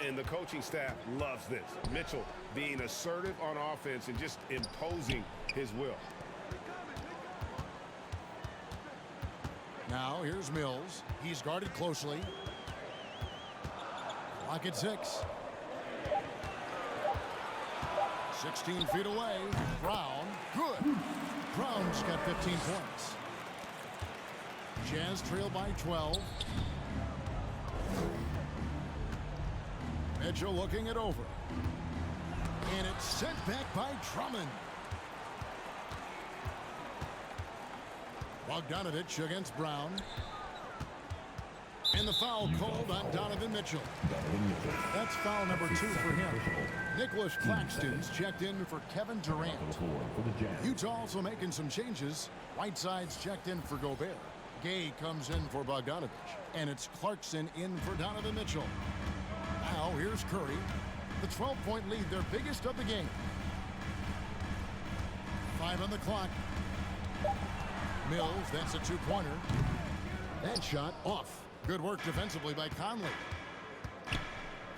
And the coaching staff loves this. Mitchell being assertive on offense and just imposing his will. Now here's Mills. He's guarded closely. Clock at 6. 16 feet away. Brown. Good. Brown's got 15 points. Jazz trail by 12. Mitchell looking it over. And it's sent back by Drummond. Bogdanovich against Brown. And the foul called on Donovan Mitchell. That's foul number 2 for him. Nicholas Claxton's checked in for Kevin Durant. Utah also making some changes. Whiteside's checked in for Gobert. Gay comes in for Bogdanovich. And it's Clarkson in for Donovan Mitchell. Now here's Curry. The 12-point lead, their biggest of the game. 5 on the clock. Mills, that's a 2-pointer. That shot off. Good work defensively by Conley.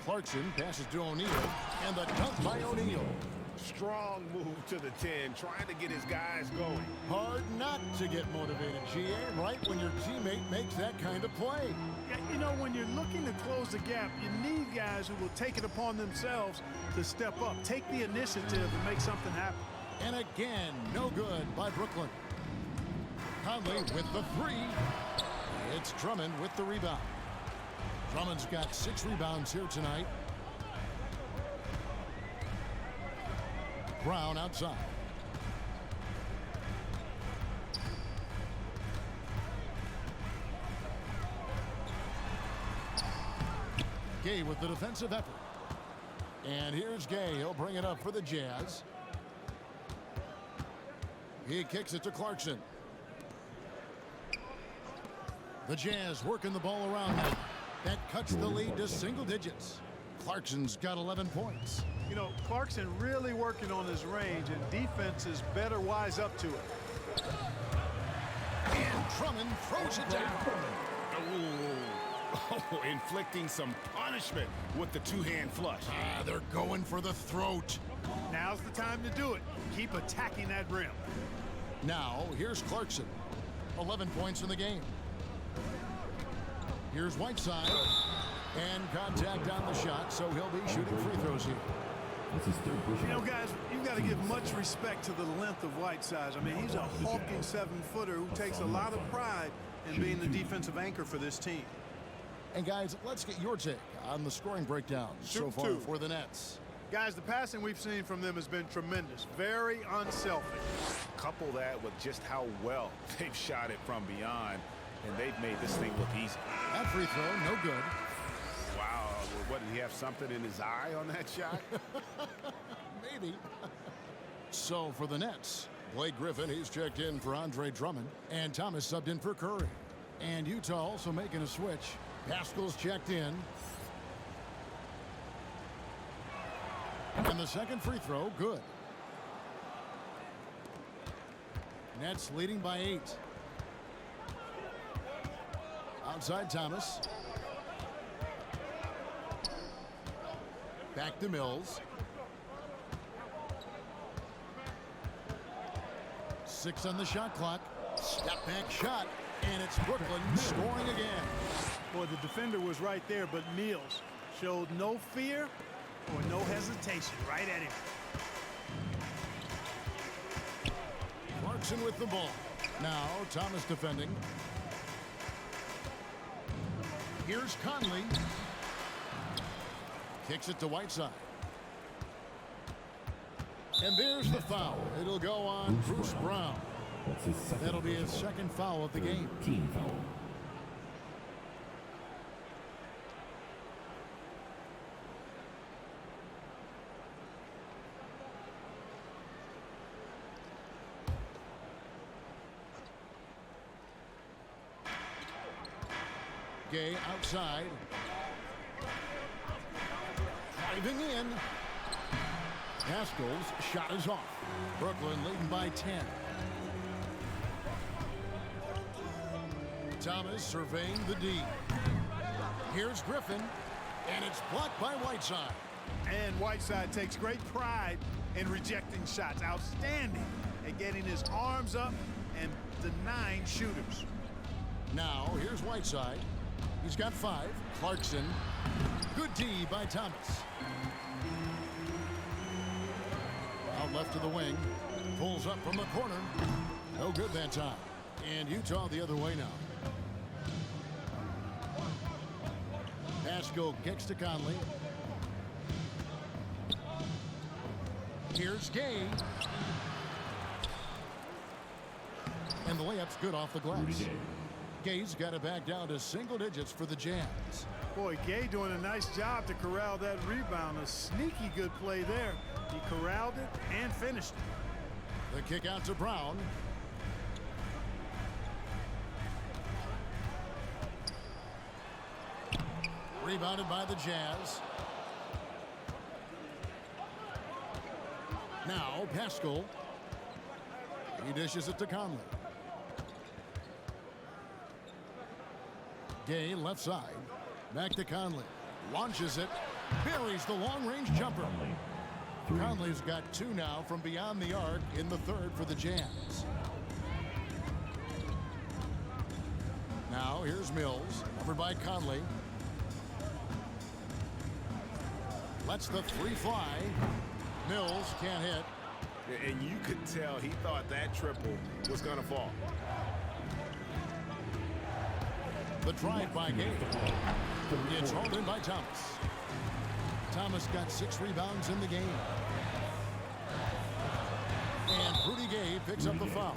Clarkson passes to O'Neal, and the dunk by O'Neal. Strong move to the 10, trying to get his guys going. Hard not to get motivated, GA, right when your teammate makes that kind of play. Yeah, you know, when you're looking to close the gap, you need guys who will take it upon themselves to step up, take the initiative, and make something happen. And again, no good by Brooklyn. Conley with the 3. It's Drummond with the rebound. Drummond's got 6 rebounds here tonight. Brown outside. Gay with the defensive effort. And here's Gay. He'll bring it up for the Jazz. He kicks it to Clarkson. The Jazz working the ball around now. That cuts the lead to single digits. Clarkson's got 11 points. You know, Clarkson really working on his range, and defenses better wise up to it. And Drummond throws it down. Oh, inflicting some punishment with the 2-hand flush. They're going for the throat. Now's the time to do it. Keep attacking that rim. Now, here's Clarkson. 11 points in the game. Here's Whiteside. And contact on the shot, so he'll be shooting free throws here. You know, guys, you've got to give much respect to the length of Whiteside. I mean, he's a hulking 7-footer who takes a lot of pride in being the defensive anchor for this team. And, guys, let's get your take on the scoring breakdown so far for the Nets. Guys, the passing we've seen from them has been tremendous. Very unselfish. Couple that with just how well they've shot it from beyond, and they've made this thing look easy. That free throw, no good. Wow, what, did he have something in his eye on that shot? Maybe. So for the Nets, Blake Griffin, he's checked in for Andre Drummond, and Thomas subbed in for Curry. And Utah also making a switch. Pascal's checked in. And the second free throw, good. Nets leading by 8. Outside Thomas. Back to Mills. 6 on the shot clock. Step back shot. And it's Brooklyn scoring again. Boy, the defender was right there, but Mills showed no fear or no hesitation right at him. Clarkson with the ball. Now Thomas defending. Here's Conley. Kicks it to Whiteside. And there's the foul. It'll go on Bruce Brown. That'll be his second foul of the game. Team foul. Gay outside. Driving in. Haskell's shot is off. Brooklyn leading by 10. Thomas surveying the D. Here's Griffin, and it's blocked by Whiteside. And Whiteside takes great pride in rejecting shots. Outstanding at getting his arms up and denying shooters. Now, here's Whiteside. He's got 5. Clarkson. Good D by Thomas. Out left to the wing. Pulls up from the corner. No good that time. And Utah the other way now. Haskell kicks to Conley. Here's Gay. And the layup's good off the glass. Gay's got it back down to single digits for the Jazz. Boy, Gay doing a nice job to corral that rebound. A sneaky good play there. He corralled it and finished it. The kick out to Brown. Rebounded by the Jazz. Now Pascal. He dishes it to Conley. Gay left side. Back to Conley. Launches it. Buries the long-range jumper. Conley's got 2 now from beyond the arc in the third for the Jazz. Now here's Mills. Covered by Conley. Lets the 3 fly. Mills can't hit. And you could tell he thought that triple was going to fall. The drive by Gay. It's hauled in by Thomas. Thomas got 6 rebounds in the game. And Rudy Gay picks up the foul.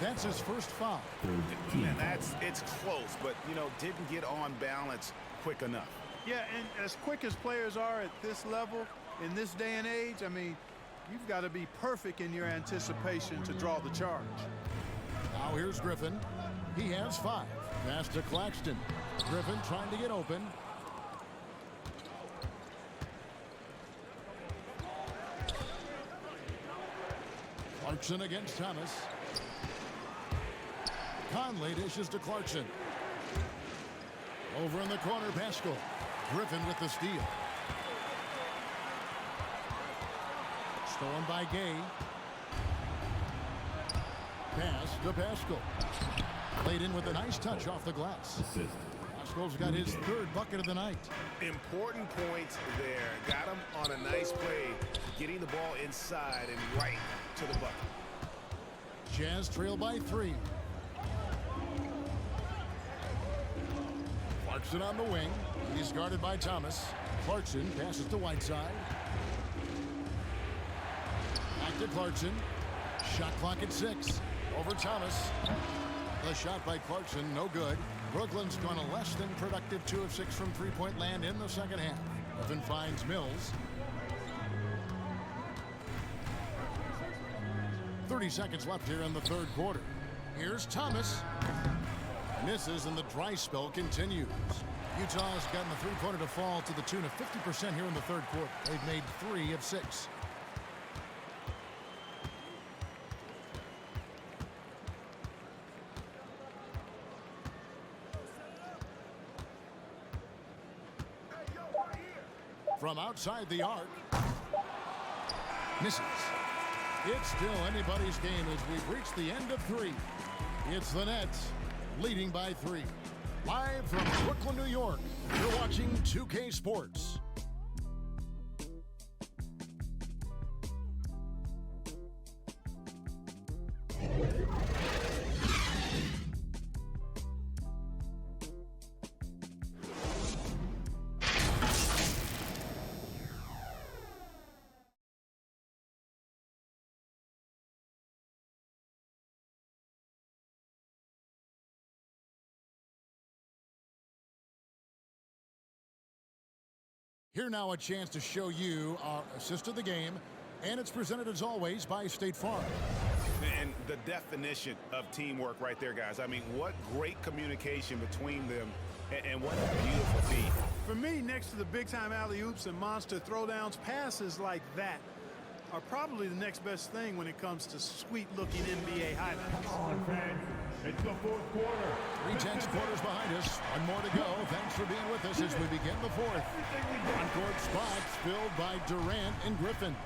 That's his first foul. And it's close, but, didn't get on balance quick enough. Yeah, and as quick as players are at this level, in this day and age, I mean, you've got to be perfect in your anticipation to draw the charge. Now here's Griffin. He has 5. Pass to Claxton. Griffin trying to get open. Clarkson against Thomas. Conley dishes to Clarkson. Over in the corner, Pascal. Griffin with the steal. Stolen by Gay. Pass to Pascal. Played in with a nice touch off the glass. Pascal's got his 3rd bucket of the night. Important points there. Got him on a nice play, getting the ball inside and right to the bucket. Jazz trail by 3. Clarkson on the wing. He's guarded by Thomas. Clarkson passes to Whiteside. Back to Clarkson. Shot clock at 6. Over Thomas. The shot by Clarkson, no good. Brooklyn's gone a less than productive 2 of 6 from three-point land in the second half. Griffin finds Mills. 30 seconds left here in the third quarter. Here's Thomas. Misses and the dry spell continues. Utah's gotten the three-pointer to fall to the tune of 50% here in the third quarter. They've made 3 of 6. From outside the arc. Misses. It's still anybody's game as we've reached the end of 3. It's the Nets leading by 3. Live from Brooklyn, New York, you're watching 2K Sports. Here now a chance to show you our assist of the game, and it's presented as always by State Farm. And the definition of teamwork right there, guys. I mean, what great communication between them, and what a beautiful feed. For me, next to the big-time alley-oops and monster throwdowns, passes like that are probably the next best thing when it comes to sweet-looking NBA highlights. On, fans. It's the fourth quarter. 3/10 quarters behind us. One more to go. Thanks for being with us as we begin the fourth. On-court spots filled by Durant and Griffin.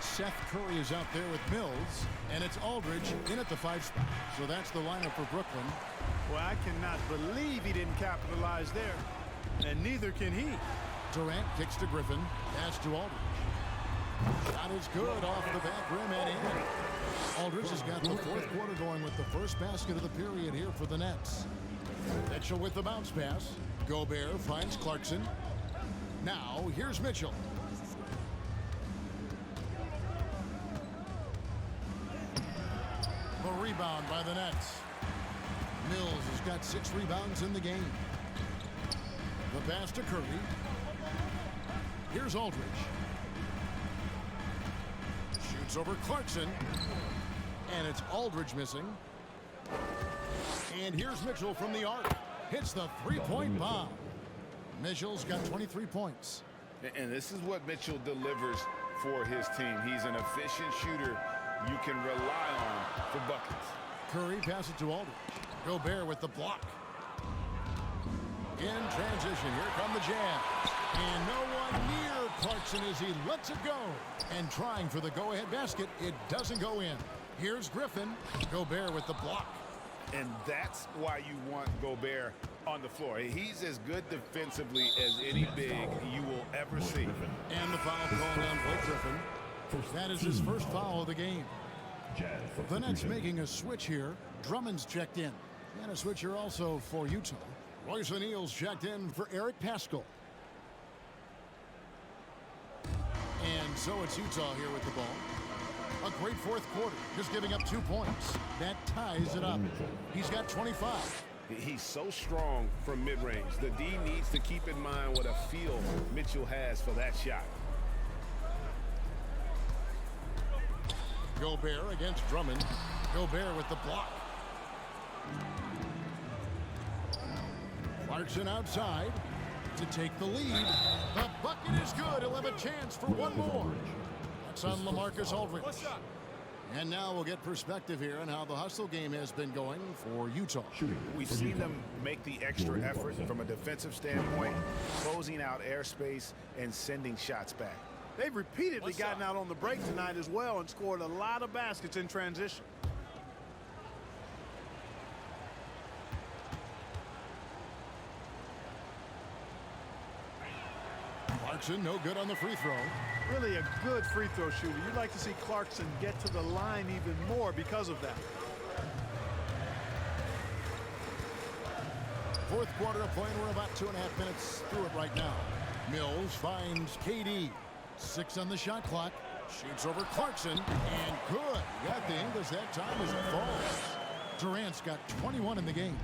Seth Curry is out there with Mills, and it's Aldridge in at the 5 spot. So that's the lineup for Brooklyn. Well, I cannot believe he didn't capitalize there, and neither can he. Durant kicks to Griffin, pass to Aldridge. Shot is good off the back rim and in. Aldridge has got the fourth quarter going with the first basket of the period here for the Nets. Mitchell with the bounce pass. Gobert finds Clarkson. Now, here's Mitchell. The rebound by the Nets. Mills has got 6 rebounds in the game. The pass to Curry. Here's Aldridge. Shoots over Clarkson. And it's Aldridge missing. And here's Mitchell from the arc. Hits the three-point bomb. Mitchell's got 23 points. And this is what Mitchell delivers for his team. He's an efficient shooter you can rely on for buckets. Curry passes to Aldridge. Gobert with the block. In transition, here come the Jazz. And no one near Clarkson as he lets it go. And trying for the go-ahead basket, it doesn't go in. Here's Griffin. Gobert with the block. And that's why you want Gobert on the floor. He's as good defensively as any big you will ever see. And the foul called on Blake Griffin. That is his first foul of the game. The Nets making a switch here. Drummond's checked in. And a switch here also for Utah. Royce O'Neal's checked in for Eric Paschall. And so it's Utah here with the ball. A great fourth quarter, just giving up 2 points. That ties it up. He's got 25. He's so strong from mid-range. The D needs to keep in mind what a feel Mitchell has for that shot. Gobert against Drummond. Gobert with the block. Clarkson outside to take the lead. The bucket is good. He'll have a chance for one more. That's on LaMarcus Aldridge. And now we'll get perspective here on how the hustle game has been going for Utah. We've seen them make the extra effort from a defensive standpoint, closing out airspace and sending shots back. They've repeatedly gotten out on the break tonight as well and scored a lot of baskets in transition. Clarkson, no good on the free throw. Really a good free throw shooter. You'd like to see Clarkson get to the line even more because of that. Fourth quarter of play, and we're about 2.5 minutes through it right now. Mills finds KD. 6 on the shot clock. Shoots over Clarkson, and good. Got the English that time as it falls. Durant's got 21 in the game.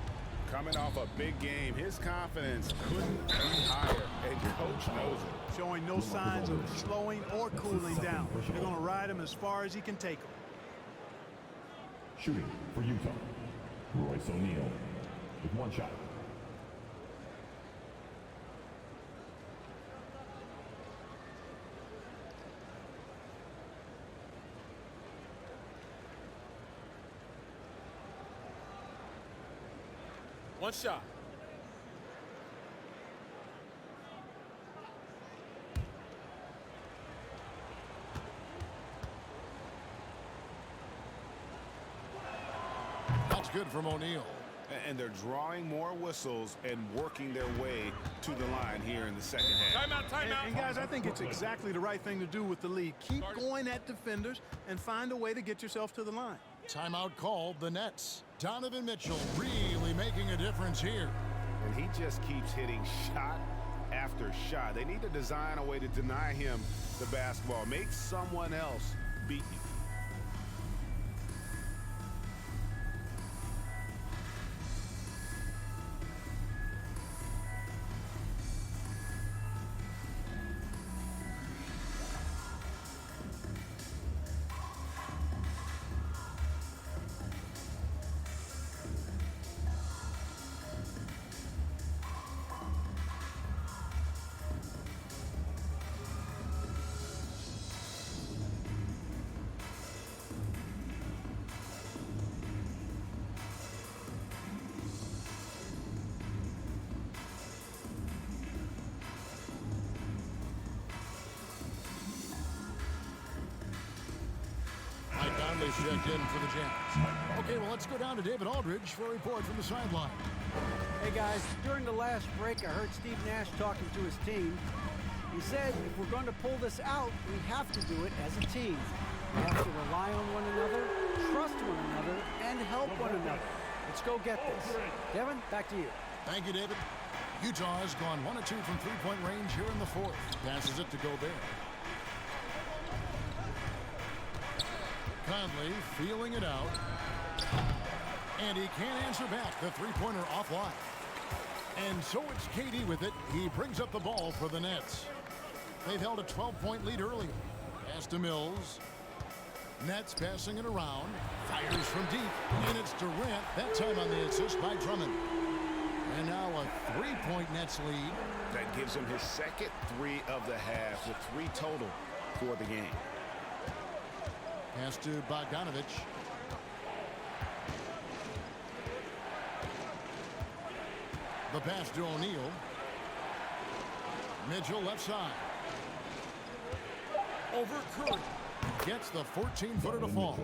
Coming off a big game, his confidence couldn't be higher, and coach knows it. Showing no signs of slowing or cooling down. They're going to ride him as far as he can take him. Shooting for Utah, Royce O'Neal with 1 shot. One shot. That's good from O'Neal. And they're drawing more whistles and working their way to the line here in the second half. Timeout, timeout. And guys, I think it's exactly the right thing to do with the lead. Keep going at defenders and find a way to get yourself to the line. Timeout called the Nets. Donovan Mitchell really making a difference here. And he just keeps hitting shot after shot. They need to design a way to deny him the basketball. Make someone else beat you. checked in for the Jazz. Okay, well, let's go down to David Aldridge for a report from the sideline. Hey, guys, during the last break, I heard Steve Nash talking to his team. He said if we're going to pull this out, we have to do it as a team. We have to rely on one another, trust one another, and help one another. Let's go get this. Devin, back to you. Thank you, David. Utah has gone 1 of 2 from three-point range here in the fourth. Passes it to Gobert. Conley feeling it out. And he can't answer back. The three-pointer offline. And so it's KD with it. He brings up the ball for the Nets. They've held a 12-point lead earlier. Pass to Mills. Nets passing it around. Fires from deep. And it's Durant, that time on the assist by Drummond. And now a 3-point Nets lead. That gives him his second 3 of the half with 3 total for the game. Pass to Bogdanovich. The pass to O'Neal. Mitchell left side. Over Curry. Gets the 14-footer to fall.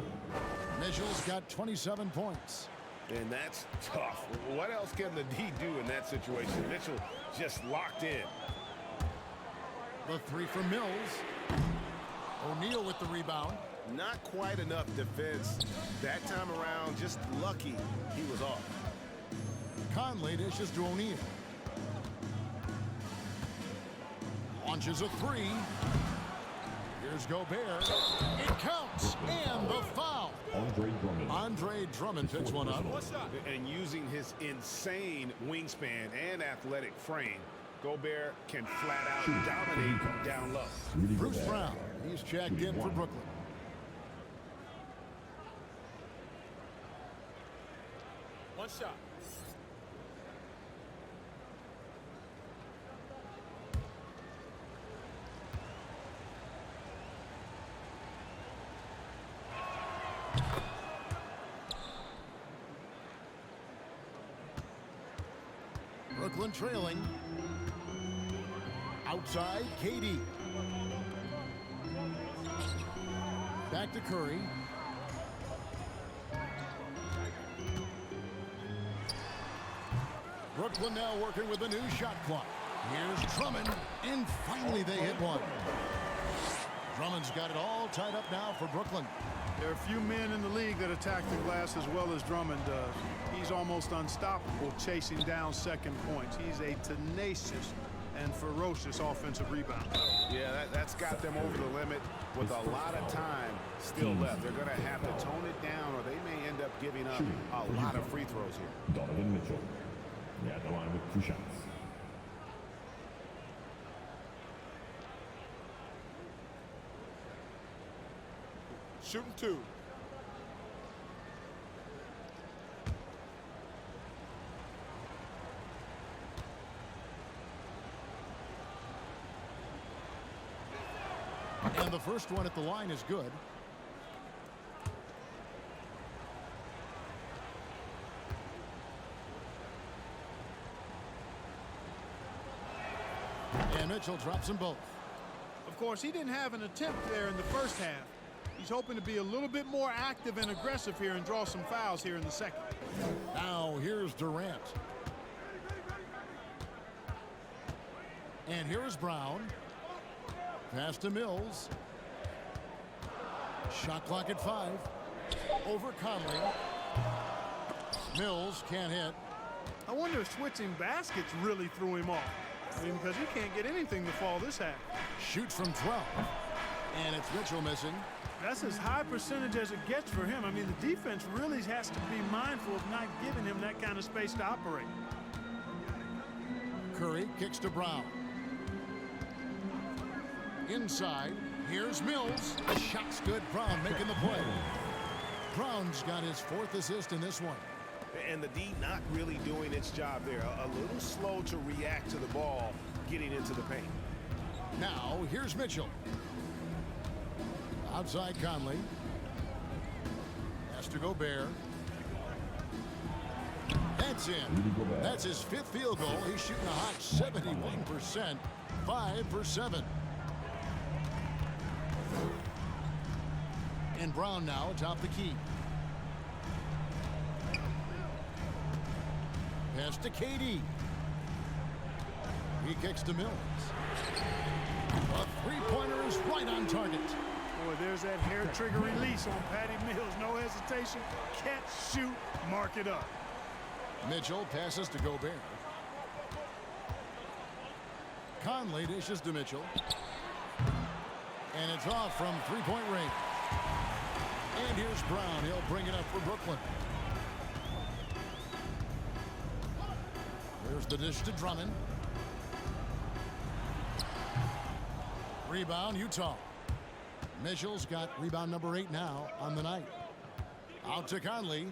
Mitchell's got 27 points. And that's tough. What else can the D do in that situation? Mitchell just locked in. The 3 from Mills. O'Neal with the rebound. Not quite enough defense that time around. Just lucky he was off. Conley dishes to O'Neal. Launches a 3. Here's Gobert. It counts. And the foul. Andre Drummond picks one up. And using his insane wingspan and athletic frame, Gobert can flat out dominate down low. Bruce Brown, he's checked in for Brooklyn. One shot. Brooklyn trailing. Outside, KD. Back to Curry. Brooklyn now working with a new shot clock. Here's Drummond, and finally they hit one. Drummond's got it all tied up now for Brooklyn. There are a few men in the league that attack the glass as well as Drummond does. He's almost unstoppable chasing down second points. He's a tenacious and ferocious offensive rebounder. Yeah, that's got them over the limit with a lot of time still left. They're going to have to tone it down or they may end up giving up a lot of free throws here. Donovan Mitchell. At the line with 2 shots. Shooting 2. And the first one at the line is good. And Mitchell drops them both. Of course, he didn't have an attempt there in the first half. He's hoping to be a little bit more active and aggressive here and draw some fouls here in the second. Now here's Durant. And here is Brown. Pass to Mills. Shot clock at 5. Over Conley. Mills can't hit. I wonder if switching baskets really threw him off. I mean, because he can't get anything to fall this half. Shoots from 12. And it's Mitchell missing. That's as high percentage as it gets for him. I mean, the defense really has to be mindful of not giving him that kind of space to operate. Curry kicks to Brown. Inside, here's Mills. The shot's good. Brown making the play. Brown's got his 4th assist in this one. And the D not really doing its job there. A little slow to react to the ball getting into the paint. Now, here's Mitchell. Outside Conley. Has to Gobert. That's in. That's his 5th field goal. He's shooting a hot 71%. 5 for 7. And Brown now atop the key. Pass to KD. He kicks to Mills. A three-pointer is right on target. Boy, there's that hair trigger release on Patty Mills. No hesitation. Catch, shoot, mark it up. Mitchell passes to Gobert. Conley dishes to Mitchell. And it's off from three-point range. And here's Brown. He'll bring it up for Brooklyn. There's the dish to Drummond. Rebound, Utah. Mitchell's got rebound number 8 now on the night. Out to Conley.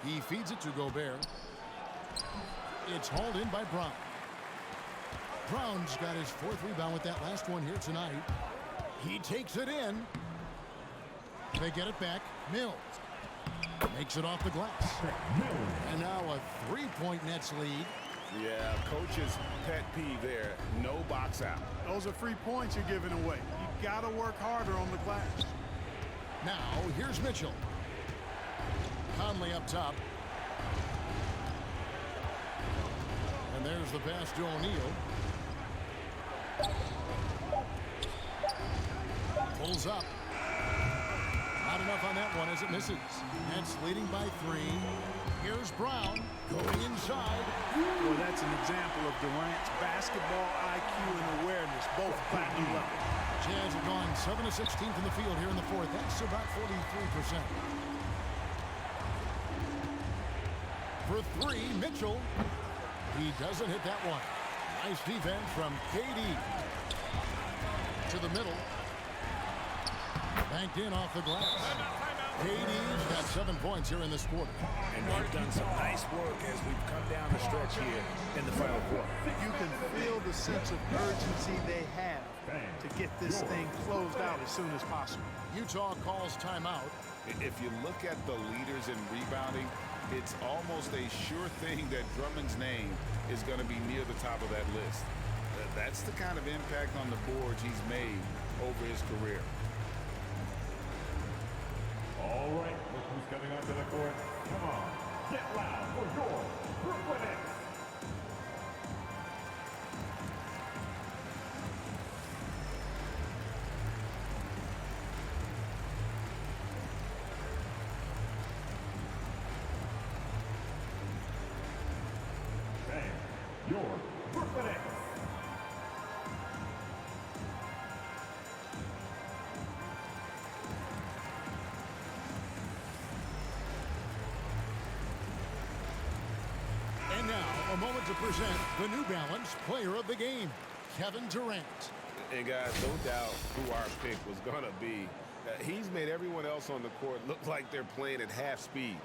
He feeds it to Gobert. It's hauled in by Brown. Brown's got his 4th rebound with that last one here tonight. He takes it in. They get it back. Mills makes it off the glass. And now a 3-point Nets lead. Yeah, coach's pet peeve there. No box out. Those are free points you're giving away. You got to work harder on the glass. Now, here's Mitchell. Conley up top. And there's the pass to O'Neal. Pulls up. Not enough on that one as it misses. Nets leading by 3. Here's Brown going inside. Well, that's an example of Durant's basketball IQ and awareness, both platinum level. Jazz have gone 7 of 16 from the field here in the 4th. That's about 43%. For 3, Mitchell. He doesn't hit that one. Nice defense from KD. To the middle. Banked in off the glass. KD's got 7 points here in this quarter. And they've done some nice work as we've come down the stretch here in the final quarter. You can feel the sense of urgency they have to get this thing closed out as soon as possible. Utah calls timeout. If you look at the leaders in rebounding, it's almost a sure thing that Drummond's name is going to be near the top of that list. That's the kind of impact on the boards he's made over his career. All right, look who's coming onto the court. Come on, get loud for your Brooklyn Nets. And your Brooklyn Nets. And now, a moment to present the New Balance Player of the Game, Kevin Durant. And guys, no doubt who our pick was going to be. He's made everyone else on the court look like they're playing at half speed.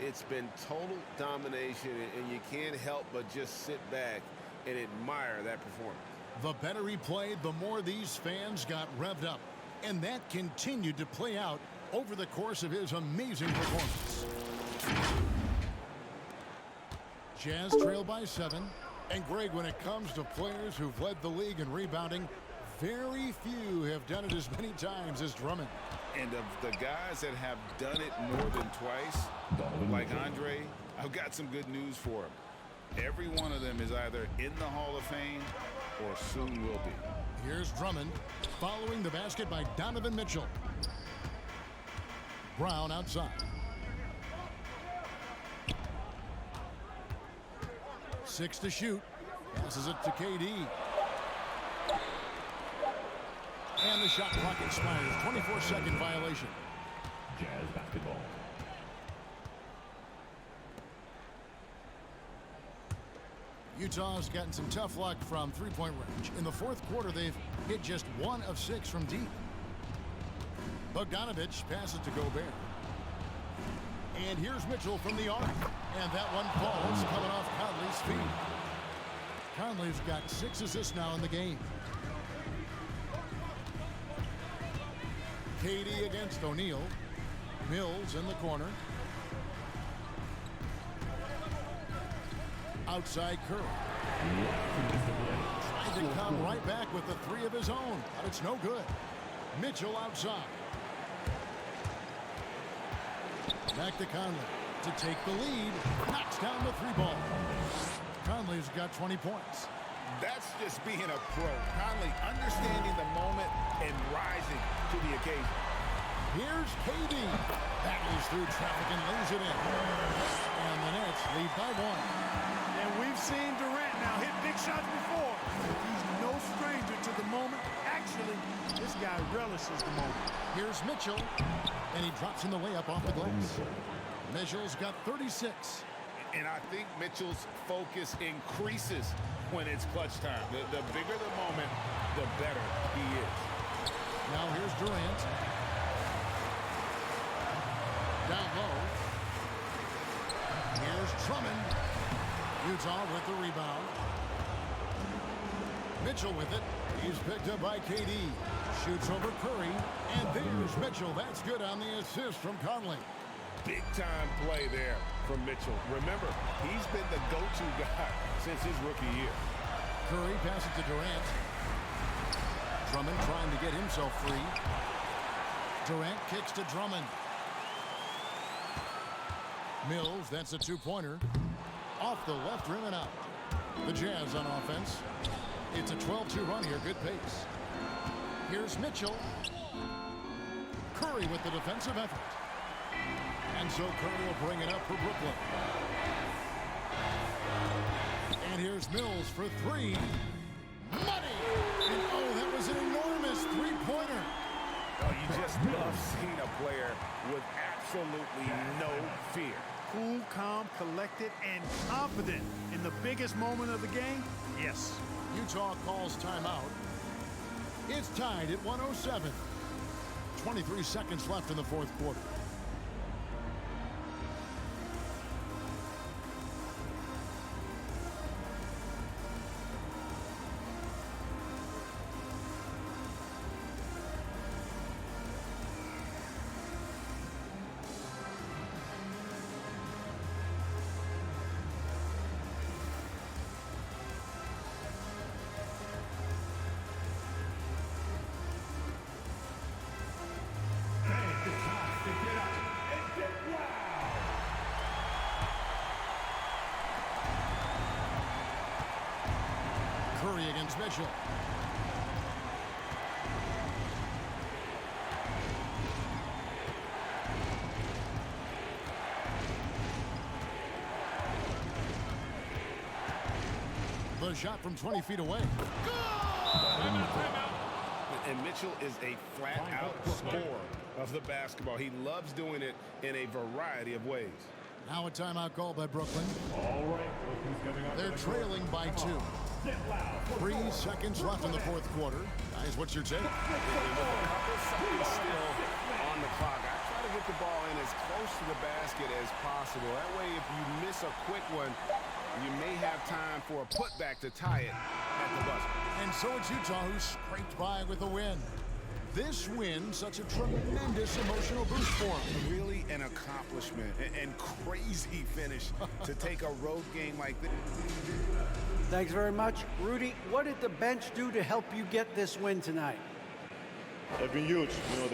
It's been total domination, and you can't help but just sit back and admire that performance. The better he played, the more these fans got revved up. And that continued to play out over the course of his amazing performance. Jazz trail by 7. And Greg, when it comes to players who've led the league in rebounding, very few have done it as many times as Drummond. And of the guys that have done it more than twice, like Andre, I've got some good news for him. Every one of them is either in the Hall of Fame or soon will be. Here's Drummond following the basket by Donovan Mitchell. Brown outside. Six to shoot. Passes it to KD. And the shot clock expires. 24-second violation. Jazz basketball. Utah's gotten some tough luck from three-point range. In the 4th quarter, they've hit just 1 of 6 from deep. Bogdanovich passes to Gobert. And here's Mitchell from the arc. And that one falls coming off Conley's feet. Conley's got 6 assists now in the game. KD against O'Neal. Mills in the corner. Outside Curry. Tries Tried to come right back with the three of his own, but it's no good. Mitchell outside. Back to Conley to take the lead. Knocks down the three ball. Conley's got 20 points. That's just being a pro. Conley understanding the moment and rising to the occasion. Here's KD. Battles through traffic and lays it in. And the Nets lead by one. And we've seen Durant now hit big shots before. He's no stranger to the moment. Actually, this guy relishes the moment. Here's Mitchell. And he drops in the layup off the glass. Mitchell's got 36. And I think Mitchell's focus increases when it's clutch time. The bigger the moment, the better he is. Now here's Durant. Down low. Here's Drummond. Utah with the rebound. Mitchell with it. He's picked up by KD. Shoots over Curry. And there's Mitchell. That's good on the assist from Conley. Big-time play there from Mitchell. Remember, he's been the go-to guy since his rookie year. Curry passes to Durant. Drummond trying to get himself free. Durant kicks to Drummond. Mills, that's a two-pointer. Off the left rim and out. The Jazz on offense. It's a 12-2 run here. Good pace. Here's Mitchell. Curry with the defensive effort. And so Curry will bring it up for Brooklyn. And here's Mills for three. Money! And oh, that was an enormous three-pointer. Oh, you just love seeing a player with absolutely no fear. Cool, calm, collected, and confident in the biggest moment of the game? Yes. Utah calls timeout. It's tied at 107. 23 seconds left in the fourth quarter. Curry against Mitchell. The shot from 20 feet away. Good! And Mitchell is a flat-out scorer of the basketball. He loves doing it in a variety of ways. Now a timeout call by Brooklyn. All right, look who's coming up. They're trailing by 2. 3 seconds left in the fourth quarter. Guys, what's your take? With a couple seconds still on the clock, I try to get the ball in as close to the basket as possible. That way, if you miss a quick one, you may have time for a putback to tie it at the buzzer. And so it's Utah who scraped by with a win. This win, such a tremendous emotional boost for them. Really an accomplishment and crazy finish to take a road game like this. Thanks very much. Rudy, what did the bench do to help you get this win tonight? They've been huge. You know,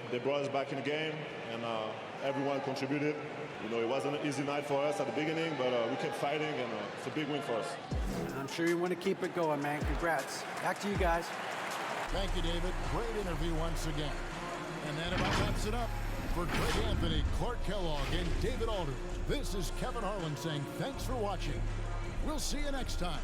they brought us back in the game, and everyone contributed. You know, it wasn't an easy night for us at the beginning, but we kept fighting, and it's a big win for us. I'm sure you want to keep it going, man. Congrats. Back to you guys. Thank you, David. Great interview once again. And that about wraps it up. For Greg Anthony, Clark Kellogg, and David Aldridge, this is Kevin Harlan saying thanks for watching. We'll see you next time.